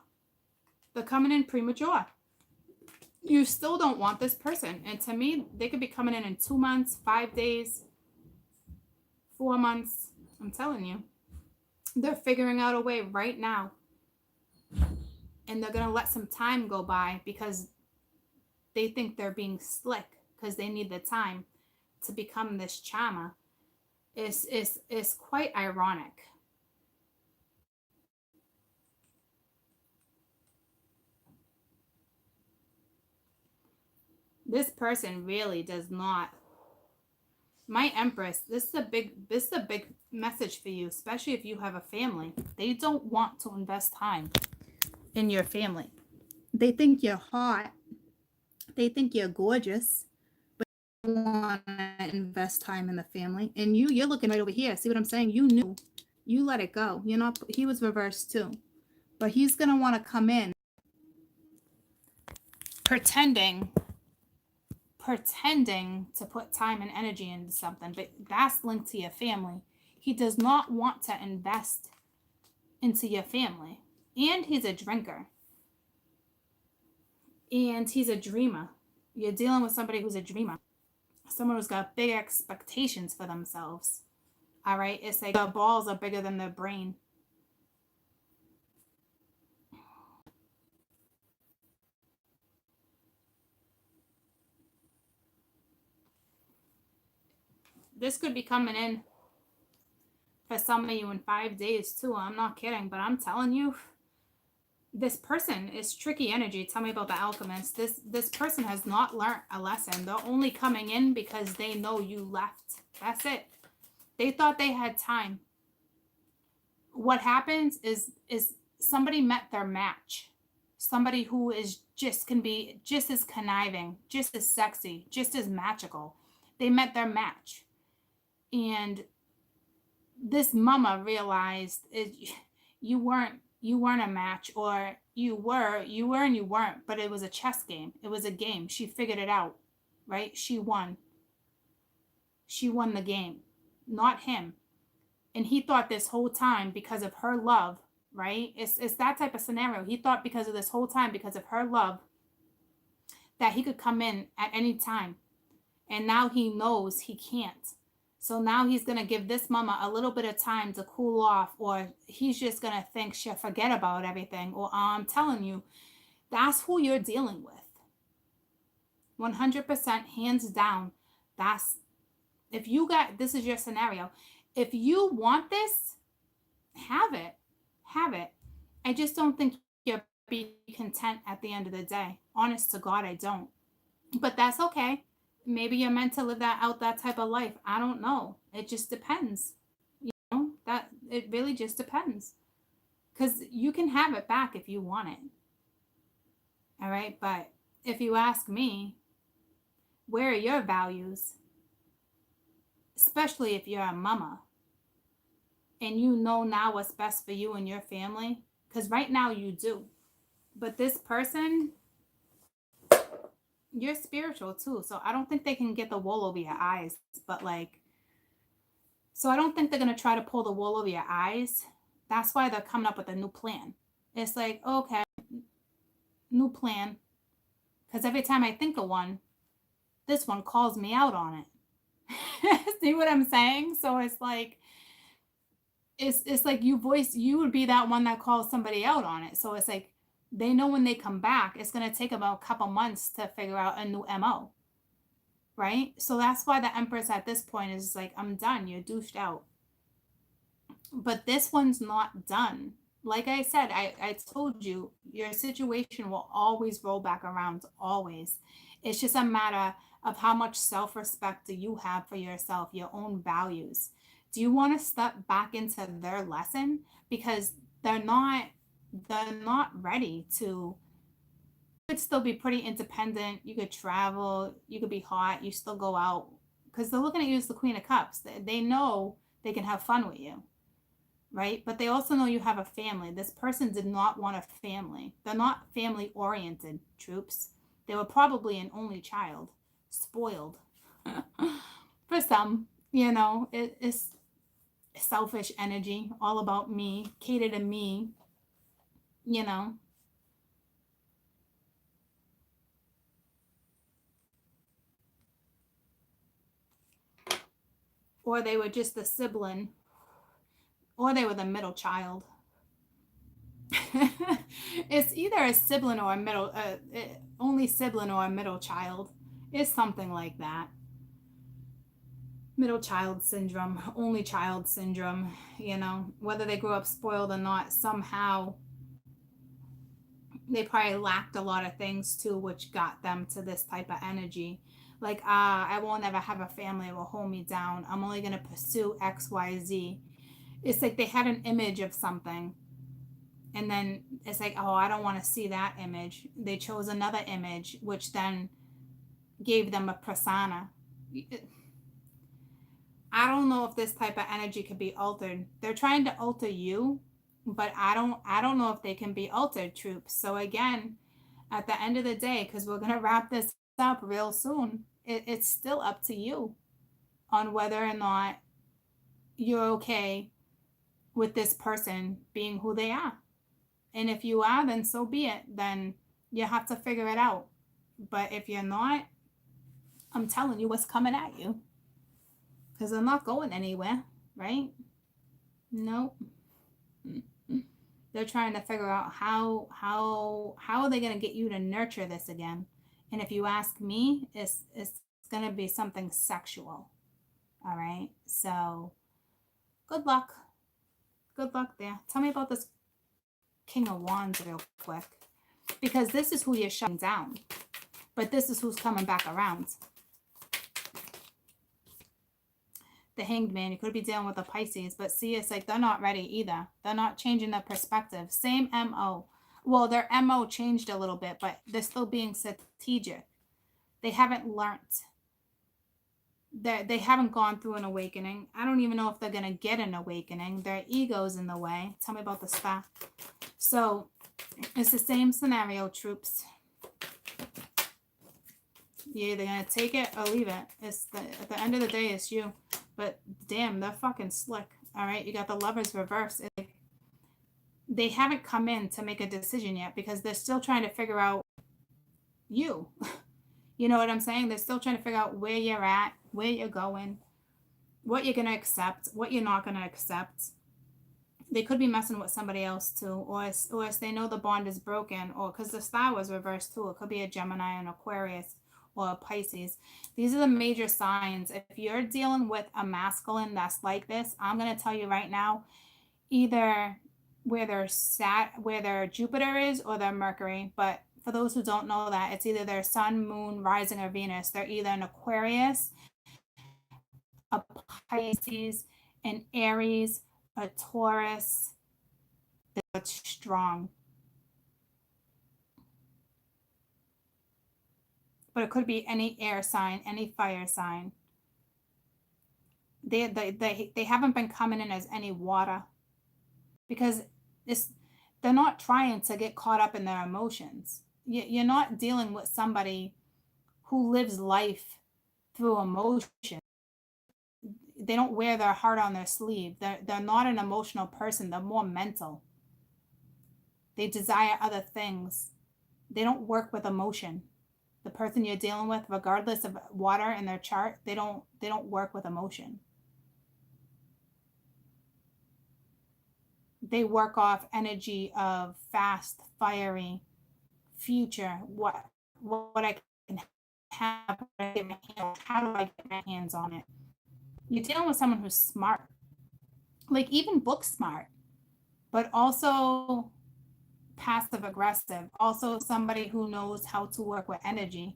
They're coming in premature. You still don't want this person. And to me, they could be coming in 2 months, 5 days, 4 months. I'm telling you. They're figuring out a way right now. And they're going to let some time go by because they think they're being slick, because they need the time to become this charmer. It's quite ironic. This person really does not. My Empress, this is a big message for you, especially if you have a family. They don't want to invest time in your family. They think you're hot. They think you're gorgeous, but they don't want to invest time in the family. And you're looking right over here. See what I'm saying? You knew. You let it go. You're not. He was reversed too, but he's gonna want to come in pretending to put time and energy into something, but that's linked to your family. He does not want to invest into your family. And he's a drinker. And he's a dreamer. You're dealing with somebody who's a dreamer. Someone who's got big expectations for themselves. All right? It's like their balls are bigger than their brain. This could be coming in for some of you in 5 days too. I'm not kidding, but I'm telling you, this person is tricky energy. Tell me about the alchemist. This person has not learned a lesson. They're only coming in because they know you left. That's it. They thought they had time. What happens is somebody met their match. Somebody who is just can be just as conniving, just as sexy, just as magical. They met their match. And this mama realized you weren't a match, or you were and you weren't, but it was a chess game. It was a game. She figured it out, right? She won the game, not him. And he thought this whole time, because of her love, right? It's that type of scenario. He thought because of this whole time, because of her love, that he could come in at any time. And now he knows he can't. So now he's going to give this mama a little bit of time to cool off, or he's just going to think she'll forget about everything. Or I'm telling you, that's who you're dealing with. 100% hands down. That's, if you got, this is your scenario. If you want this, have it. Have it. I just don't think you'll be content at the end of the day. Honest to God, I don't. But that's okay. Maybe you're meant to live that type of life. I don't know. It just depends. That it really just depends. Because you can have it back if you want it. All right. But if you ask me, where are your values? Especially if you're a mama and you know now what's best for you and your family. Because right now you do. But this person, you're spiritual too. So I don't think they can get the wool over your eyes. But like, so I don't think they're going to try to pull the wool over your eyes. That's why they're coming up with a new plan. It's like, okay, new plan. Because every time I think of one, this one calls me out on it. See what I'm saying? So it's like, it's like you would be that one that calls somebody out on it. So it's like, they know when they come back, it's going to take about a couple months to figure out a new MO. Right? So that's why the Empress at this point is like, I'm done. You're douched out. But this one's not done. Like I said, I told you, your situation will always roll back around, always. It's just a matter of how much self-respect do you have for yourself, your own values. Do you want to step back into their lesson? Because they're not ready to. You could still be pretty independent. You could travel, you could be hot, you still go out. Because they're looking at you as the Queen of Cups. They know they can have fun with you, right? But they also know you have a family. This person did not want a family. They're not family oriented, troops. They were probably an only child, spoiled. For some, it's selfish energy, all about me, cater to me, you know. Or they were just a sibling, or they were the middle child. It's either a sibling or a middle, only sibling or a middle child. It's something like that. Middle child syndrome, only child syndrome, whether they grew up spoiled or not, somehow they probably lacked a lot of things too, which got them to this type of energy. Like, I won't ever have a family that will hold me down. I'm only going to pursue XYZ. It's like they had an image of something. And then it's like, oh, I don't want to see that image. They chose another image, which then gave them a persona. I don't know if this type of energy could be altered. They're trying to alter you, but I don't know if they can be altered, troops. So again, at the end of the day, because we're gonna wrap this up real soon, it's still up to you on whether or not you're okay with this person being who they are. And if you are, then so be it. Then you have to figure it out. But if you're not, I'm telling you what's coming at you. Because they're not going anywhere, right? Nope. They're trying to figure out how are they going to get you to nurture this again. And if you ask me, it's going to be something sexual. All right. So good luck. Good luck there. Tell me about this King of Wands real quick, because this is who you're shutting down, but this is who's coming back around. The Hanged Man, you could be dealing with a Pisces, but see, it's like they're not ready either. They're not changing their perspective. Same MO. Well, their MO changed a little bit, but they're still being strategic. They haven't learned. They haven't gone through an awakening. I don't even know if they're going to get an awakening. Their ego's in the way. Tell me about the Star. So it's the same scenario, troops. You're either going to take it or leave it. At the end of the day, it's you. But damn, they're fucking slick. All right, you got the Lovers reverse. They haven't come in to make a decision yet because they're still trying to figure out you. You know what I'm saying? They're still trying to figure out where you're at, where you're going, what you're going to accept, what you're not going to accept. They could be messing with somebody else too, or if they know the bond is broken, or because the Star was reversed too. It could be a Gemini, an Aquarius, or a Pisces. These are the major signs. If you're dealing with a masculine that's like this, I'm going to tell you right now, either where their Jupiter is or their Mercury. But for those who don't know that, it's either their Sun, Moon, Rising, or Venus. They're either an Aquarius, a Pisces, an Aries, a Taurus. They're strong. But it could be any air sign, any fire sign. They haven't been coming in as any water, because they're not trying to get caught up in their emotions. You're not dealing with somebody who lives life through emotion. They don't wear their heart on their sleeve. They're not an emotional person. They're more mental. They desire other things. They don't work with emotion. The person you're dealing with, regardless of water in their chart, they don't work with emotion. They work off energy of fast, fiery, future. What I can have, how do I get my hands on it? You're dealing with someone who's smart, like even book smart, but also passive aggressive, also somebody who knows how to work with energy.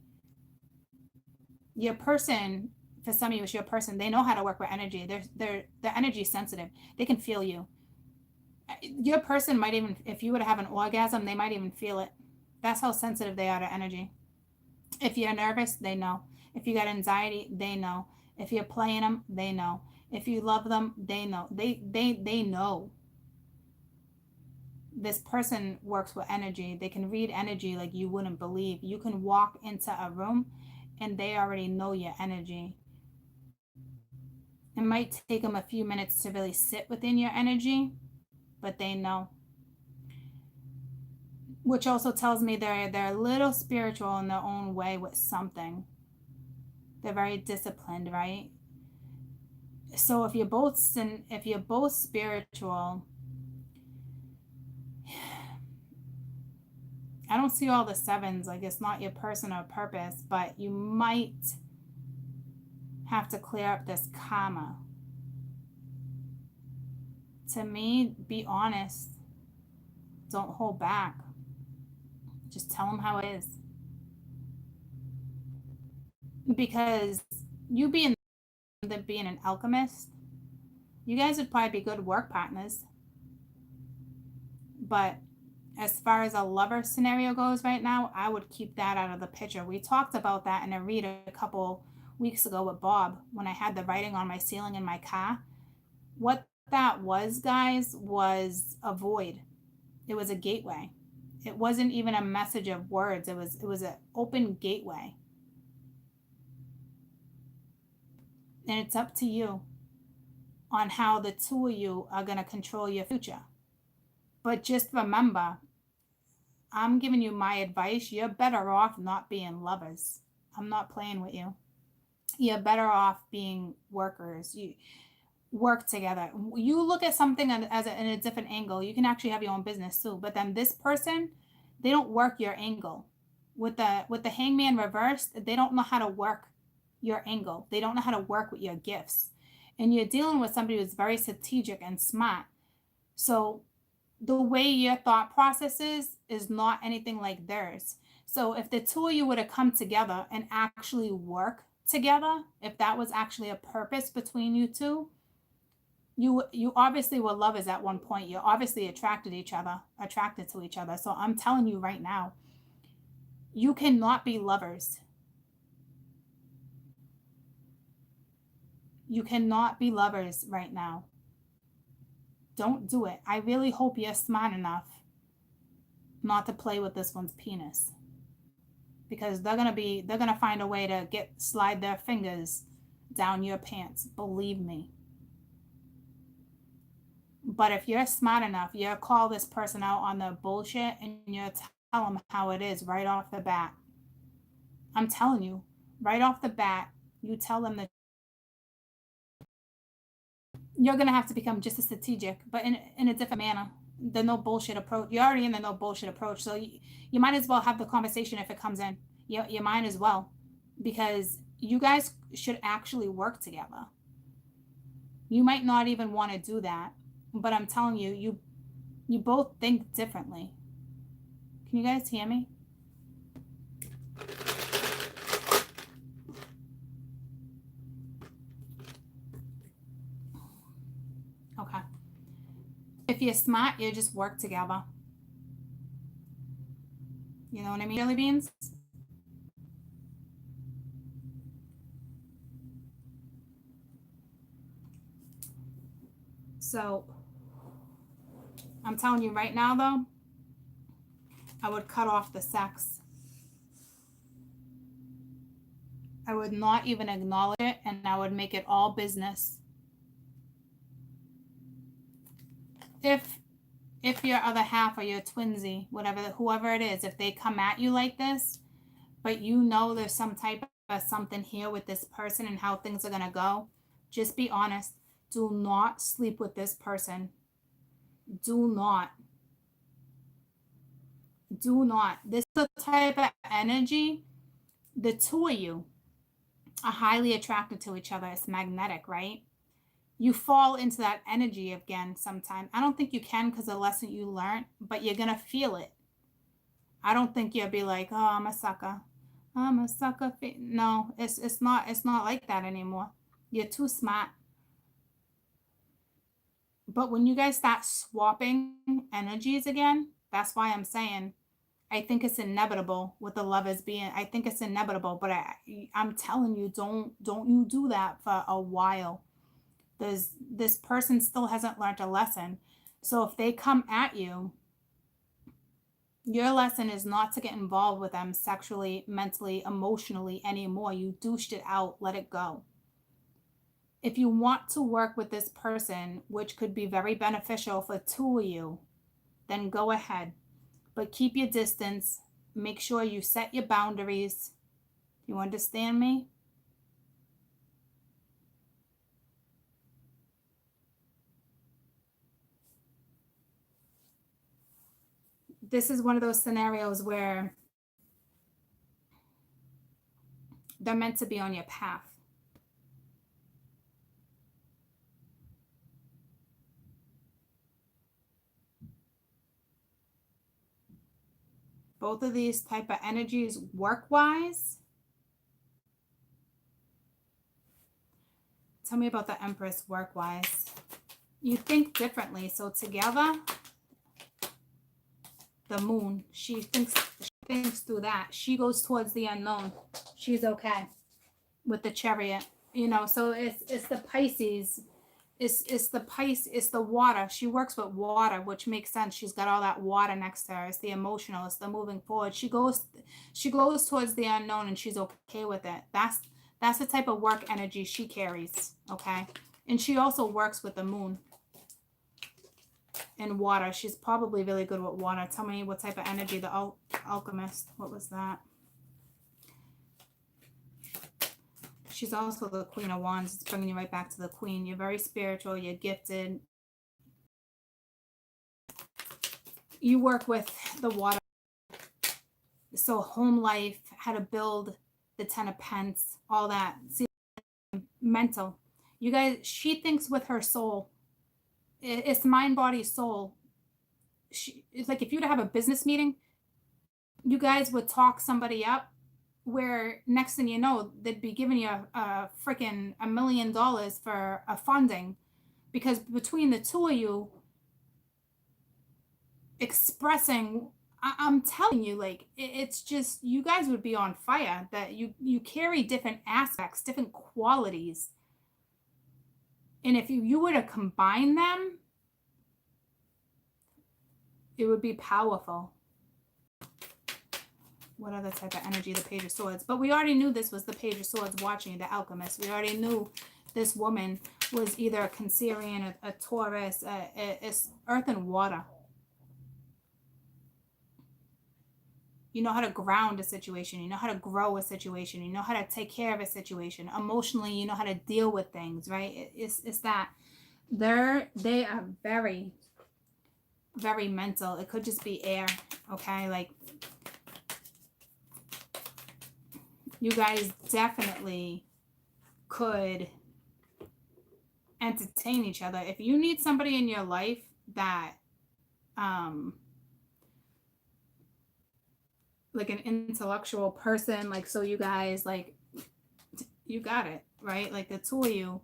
Your person, for some of you, it's your person. They know how to work with energy. They're energy sensitive. They can feel you. Your person might even, if you were to have an orgasm, they might even feel it. That's how sensitive they are to energy. If you're nervous, they know. If you got anxiety, they know. If you're playing them, they know. If you love them, they know. They know. This person works with energy. They can read energy like you wouldn't believe. You can walk into a room and they already know your energy. It might take them a few minutes to really sit within your energy, but they know. Which also tells me they're a little spiritual in their own way with something. They're very disciplined, right? So if you're both spiritual, I don't see all the sevens, like it's not your person or purpose, but you might have to clear up this karma. To me, be honest. Don't hold back. Just tell them how it is. Because you being an alchemist, you guys would probably be good work partners. But as far as a lover scenario goes right now, I would keep that out of the picture. We talked about that in a read a couple weeks ago with Bob when I had the writing on my ceiling in my car. What that was, guys, was a void. It was a gateway. It wasn't even a message of words. It was an open gateway. And it's up to you on how the two of you are going to control your future. But just remember, I'm giving you my advice. You're better off not being lovers. I'm not playing with you. You're better off being workers. You work together. You look at something in a different angle. You can actually have your own business too. But then this person, they don't work your angle. With the hangman reversed, they don't know how to work your angle. They don't know how to work with your gifts. And you're dealing with somebody who's very strategic and smart. So the way your thought process is not anything like theirs. So if the two of you were to come together and actually work together, if that was actually a purpose between you two, you obviously were lovers at one point. You're obviously attracted to each other. So I'm telling you right now, you cannot be lovers. You cannot be lovers right now. Don't do it. I really hope you're smart enough not to play with this one's penis, because they're gonna find a way to slide their fingers down your pants. Believe me. But if you're smart enough, you call this person out on their bullshit and you tell them how it is right off the bat. I'm telling you, right off the bat, you tell them that you're gonna have to become just as strategic, but in a different manner. The no bullshit approach. You're already in the no bullshit approach, so you might as well have the conversation if it comes in. You might as well, because you guys should actually work together. You might not even want to do that, but I'm telling you, you both think differently. Can you guys hear me? Okay. If you're smart, you just work together. You know what I mean, jelly beans? So I'm telling you right now, though, I would cut off the sex. I would not even acknowledge it, and I would make it all business. If your other half or your twinsy, whoever it is, if they come at you like this, but you know there's some type of something here with this person and how things are gonna go, just be honest. Do not sleep with this person. Do not. Do not. This is the type of energy. The two of you are highly attracted to each other. It's magnetic, right? You fall into that energy again sometime. I don't think you can because of the lesson you learned, but you're gonna feel it. I don't think you'll be like, oh, I'm a sucker. I'm a sucker. No, it's not like that anymore. You're too smart. But when you guys start swapping energies again, that's why I'm saying I think it's inevitable with the lovers being. I think it's inevitable, but I'm telling you, don't you do that for a while. This person still hasn't learned a lesson. So if they come at you, your lesson is not to get involved with them sexually, mentally, emotionally anymore. You douched it out, let it go. If you want to work with this person, which could be very beneficial for two of you, then go ahead. But keep your distance. Make sure you set your boundaries. You understand me? This is one of those scenarios where they're meant to be on your path. Both of these type of energies work-wise. Tell me about the Empress work-wise. You think differently. So together, the moon, she thinks through that. She goes towards the unknown. She's okay with the chariot. So it's the Pisces. It's the water. She works with water, which makes sense. She's got all that water next to her. It's the emotional, it's the moving forward. She goes towards the unknown and she's okay with it. That's the type of work energy she carries. Okay. And she also works with the moon and water. She's probably really good with water. Tell me what type of energy. The alchemist. What was that? She's also the Queen of Wands. It's bringing you right back to the Queen. You're very spiritual. You're gifted. You work with the water. So home life, how to build the 10 of Pence, all that. See, mental. You guys, she thinks with her soul. It's mind, body, soul. it's like if you were to have a business meeting, you guys would talk somebody up where next thing you know, they'd be giving you a freaking $1 million for a funding because between the two of you expressing, I'm telling you, like it's just you guys would be on fire. That you carry different aspects, different qualities, and if you were to combine them, it would be powerful. What other type of energy? The Page of Swords. But we already knew this was the Page of Swords watching the Alchemist. We already knew this woman was either a Cancerian, a Taurus, it's earth and water. You know how to ground a situation. You know how to grow a situation. You know how to take care of a situation. Emotionally, you know how to deal with things, right? It's that they are very, very mental. It could just be air, okay? Like you guys definitely could entertain each other. If you need somebody in your life that like an intellectual person, like so you guys like you got it, right? Like the two of you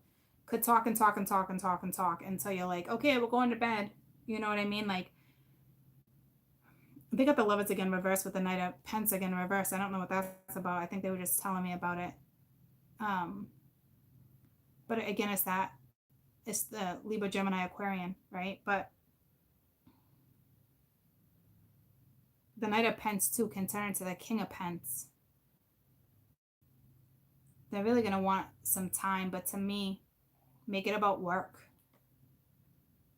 could talk and talk and talk and talk and talk until you're like, okay, we're going to bed. You know what I mean? Like they got the Lovers again reversed with the Knight of Pence again reversed. I don't know what that's about. I think they were just telling me about it. But again, it's the Libra, Gemini, Aquarian, right? But the Knight of Pence too can turn into the King of Pence. They're really going to want some time, but to me, make it about work.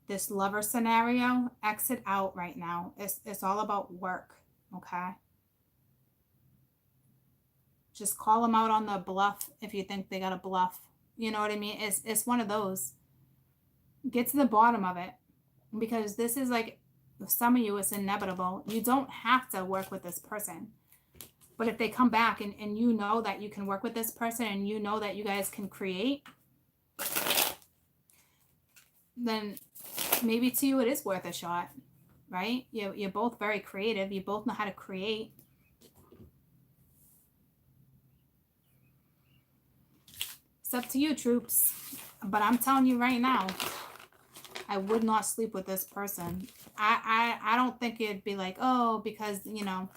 This lover scenario, exit out right now. It's all about work, okay? Just call them out on the bluff if you think they got a bluff. You know what I mean? It's one of those. Get to the bottom of it because this is like, some of you, it's inevitable. You don't have to work with this person. But if they come back and you know that you can work with this person and you know that you guys can create, then maybe to you it is worth a shot, right? You're both very creative. You both know how to create. It's up to you, troops. But I'm telling you right now, I would not sleep with this person. I don't think it'd be like, oh, because, you know,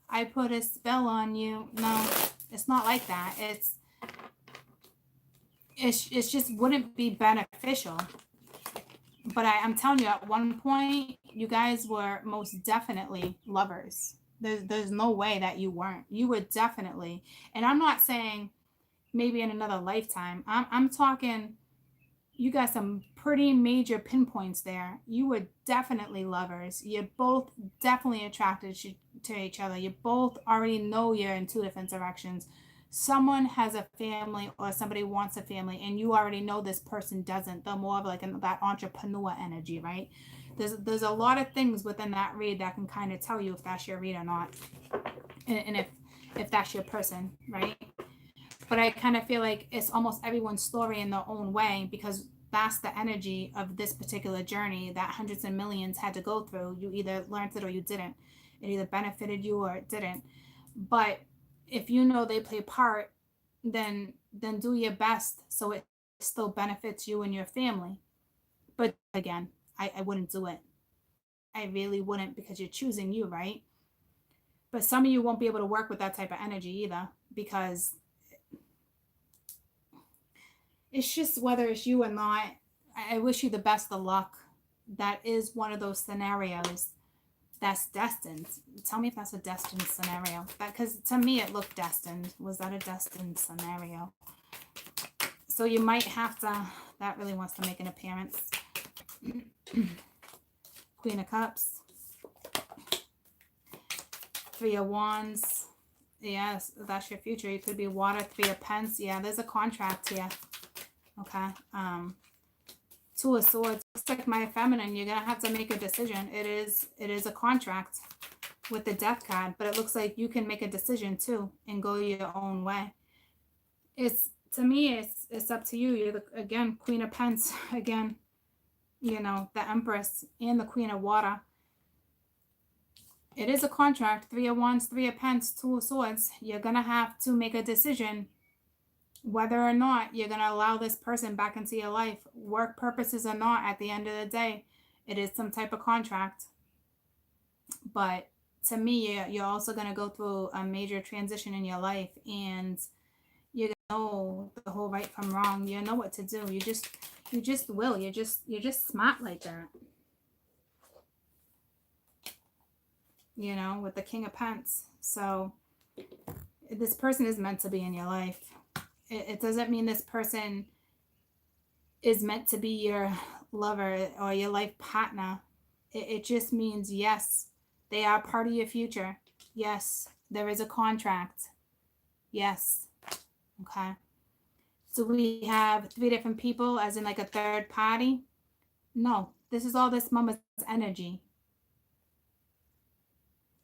I put a spell on you. No, it's not like that. It's just wouldn't be beneficial. But I'm telling you, at one point, you guys were most definitely lovers. There's no way that you weren't. You were definitely, and I'm not saying maybe in another lifetime. I'm talking, you got some pretty major pinpoints there. You were definitely lovers. You're both definitely attracted to each other. You both already know you're in two different directions. Someone has a family or somebody wants a family and you already know this person doesn't. They're more of like that entrepreneur energy, right? There's a lot of things within that read that can kind of tell you if that's your read or not, and if that's your person, right? But I kind of feel like it's almost everyone's story in their own way because that's the energy of this particular journey that hundreds of millions had to go through. You either learned it or you didn't. It either benefited you or it didn't. But if you know they play part, then do your best so it still benefits you and your family. But again, I wouldn't do it. I really wouldn't because you're choosing you, right? But some of you won't be able to work with that type of energy either because it's just whether it's you or not. I wish you the best of luck. That is one of those scenarios that's destined. Tell me if that's a destined scenario. Because to me it looked destined. Was that a destined scenario? So you might have to, that really wants to make an appearance. Queen of Cups. Three of Wands. Yes, that's your future. You could be water. Three of Pence. Yeah, there's a contract here. Okay. Two of Swords. Looks like my feminine, you're gonna have to make a decision. It is a contract with the Death card, but it looks like you can make a decision too and go your own way. It's, to me, it's up to you. You're the, again, Queen of Pence again, you know, the Empress and the Queen of Water. It is a contract. Three of Wands, Three of Pence, Two of Swords. You're going to have to make a decision whether or not you're going to allow this person back into your life. Work purposes or not, at the end of the day, it is some type of contract. But to me, you're also going to go through a major transition in your life, and you're going to know the whole right from wrong. You know what to do. You just will. You're just smart like that. You know, with the King of Pence. So this person is meant to be in your life. It doesn't mean this person is meant to be your lover or your life partner. It just means, yes, they are part of your future. Yes, there is a contract. Yes. Okay. So we have three different people, as in like a third party. No, this is all this mama's energy.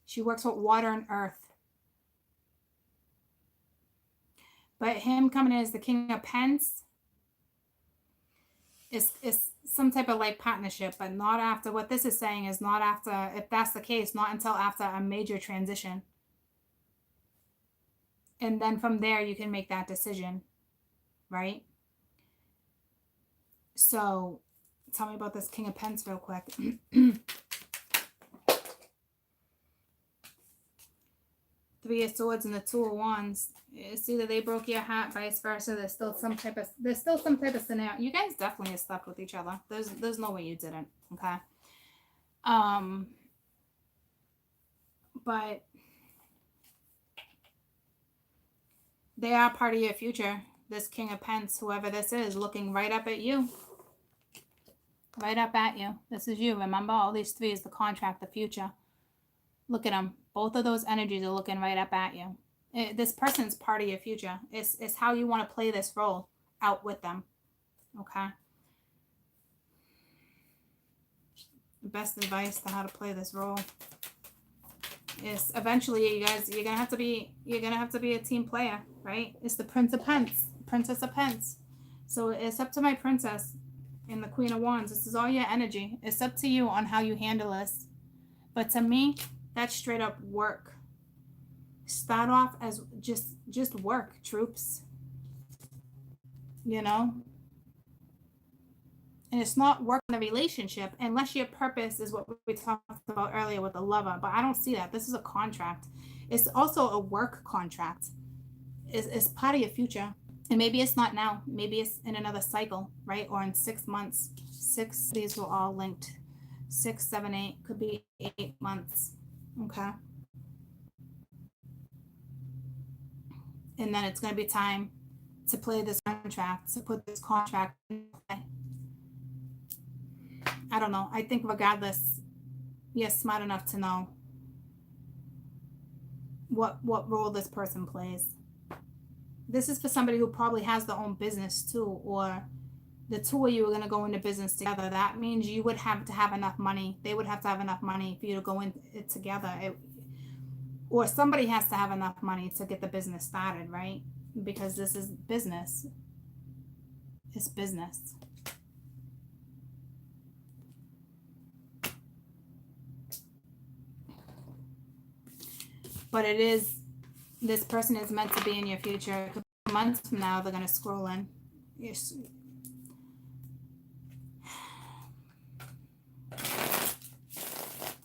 She works with water and earth. But him coming in as the King of Pence is some type of life partnership, but not after. What this is saying is not after, if that's the case, not until after a major transition. And then from there, you can make that decision, right? So tell me about this King of Pence real quick. Three of Swords and the Two of Wands. It's either they broke your heart, vice versa. There's still some type of scenario. You guys definitely have slept with each other. There's no way you didn't. Okay. But they are part of your future. This King of Pence, whoever this is, looking right up at you. Right up at you. This is you. Remember, all these three is the contract, the future. Look at them. Both of those energies are looking right up at you. This person's part of your future. It's how you want to play this role out with them. Okay. The best advice to how to play this role is eventually, you guys, you're gonna have to be a team player, right? It's the Prince of Pence, Princess of Pence. So it's up to my princess and the Queen of Wands. This is all your energy. It's up to you on how you handle this. But to me, that's straight up work. Start off as just work, troops. You know? And it's not work in a relationship unless your purpose is what we talked about earlier with the lover. But I don't see that. This is a contract. It's also a work contract. It's part of your future. And maybe it's not now. Maybe it's in another cycle, right? Or in 6 months. These were all linked. 6, 7, 8. Could be 8 months. Okay. And then it's going to be time to play this contract, to put this contract in play. I don't know. I think regardless, you're smart enough to know what role this person plays. This is for somebody who probably has their own business too, or the two of you are going to go into business together. That means you would have to have enough money. They would have to have enough money for you to go in it together. Or somebody has to have enough money to get the business started, right? Because this is business. It's business. But it is, this person is meant to be in your future. Months from now, they're going to scroll in. Yes.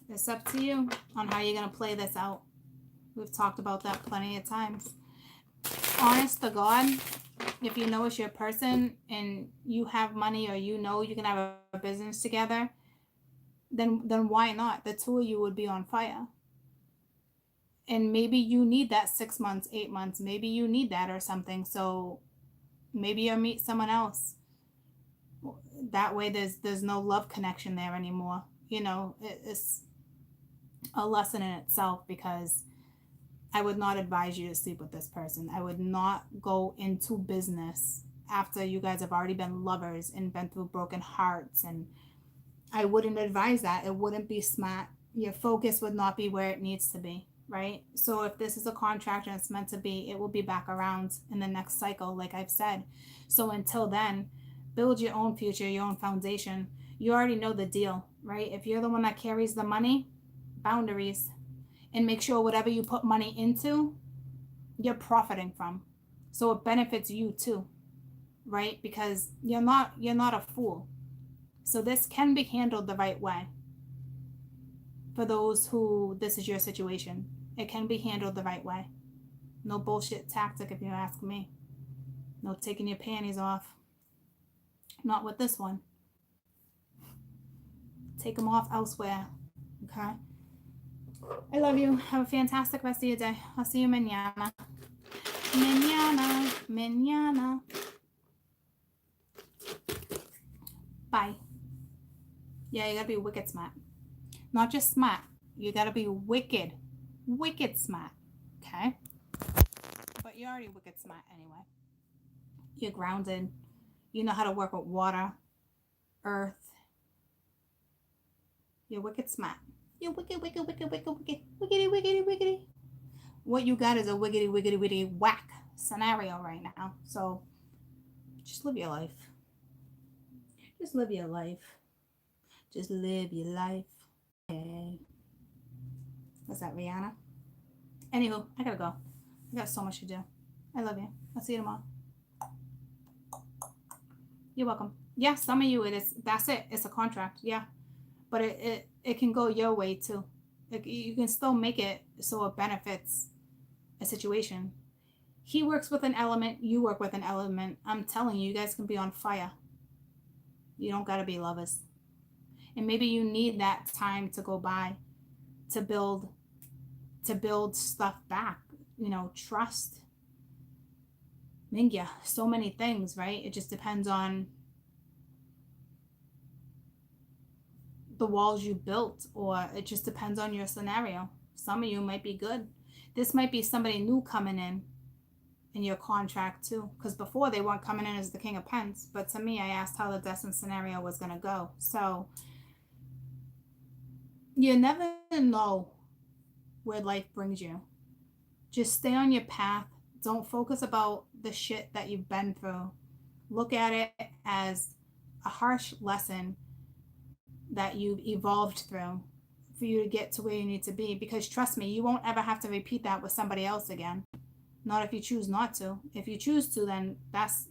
It's up to you on how you're going to play this out. We've talked about that plenty of times. Honest to God, if you know it's your person and you have money, or you know you can have a business together, then why not? The two of you would be on fire. And maybe you need that 6 months, 8 months. Maybe you need that or something. So maybe you'll meet someone else. That way there's no love connection there anymore. You know, it's a lesson in itself, because I would not advise you to sleep with this person. I would not go into business after you guys have already been lovers and been through broken hearts. And I wouldn't advise that. It wouldn't be smart. Your focus would not be where it needs to be, right? So if this is a contract and it's meant to be, it will be back around in the next cycle, like I've said. So until then, build your own future, your own foundation. You already know the deal, right? If you're the one that carries the money, boundaries. and make sure whatever you put money into, you're profiting from. So it benefits you too, right? Because you're not a fool. So this can be handled the right way. For those who this is your situation, it can be handled the right way. No bullshit tactic, if you ask me. No taking your panties off. Not with this one. Take them off elsewhere. Okay? I love you. Have a fantastic rest of your day. I'll see you mañana. Mañana. Mañana. Bye. Yeah, you gotta be wicked smart. Not just smart. You gotta be wicked. Wicked smart. Okay? But you're already wicked smart anyway. You're grounded. You know how to work with water, earth. You're wicked smart. You're wicked, wicked, wicked, wicked, wicked, wickedy, wickedy, wickedy. What you got is a wiggity, wiggity, wiggity whack scenario right now. So just live your life. Just live your life. Just live your life. Okay. What's that, Rihanna? Anywho, I gotta go. I got so much to do. I love you. I'll see you tomorrow. You're welcome. Yeah, some of you it is. That's it. It's a contract. Yeah, but it can go your way too. You can still make it so it benefits a situation. He works with an element. You work with an element. I'm telling you, you guys can be on fire. You don't gotta be lovers. And maybe you need that time to go by to build stuff back. Trust. Mingya, so many things, right? It just depends on the walls you built, or it just depends on your scenario. Some of you might be good. This might be somebody new coming in your contract too, because before they weren't coming in as the King of Pence. But to me, I asked how the destined scenario was going to go. So you never know where life brings you. Just stay on your path. Don't focus about the shit that you've been through. Look at it as a harsh lesson that you've evolved through for you to get to where you need to be. Because trust me, you won't ever have to repeat that with somebody else again. Not if you choose not to. If you choose to, then that's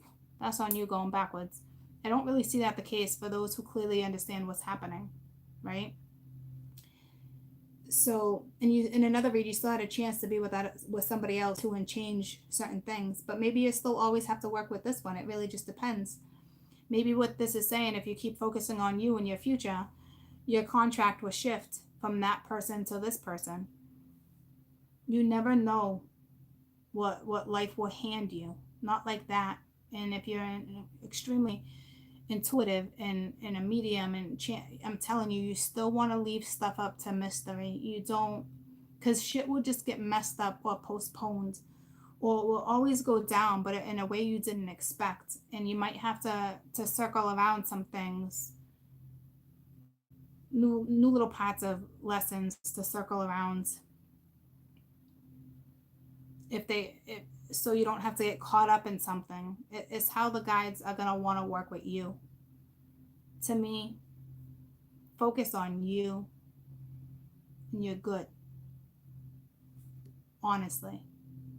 on you going backwards. I don't really see that the case for those who clearly understand what's happening, right? So, in another read, you still had a chance to be with somebody else who would change certain things, but maybe you still always have to work with this one. It really just depends. Maybe what this is saying, if you keep focusing on you and your future, your contract will shift from that person to this person. You never know what life will hand you. Not like that. And if you're extremely intuitive and a medium, and I'm telling you, you still want to leave stuff up to mystery. You don't, because shit will just get messed up or postponed, or will always go down, but in a way you didn't expect. And you might have to circle around some things, new little parts of lessons to circle around, so you don't have to get caught up in something. It's how the guides are going to want to work with you. To me, focus on you and you're good. Honestly.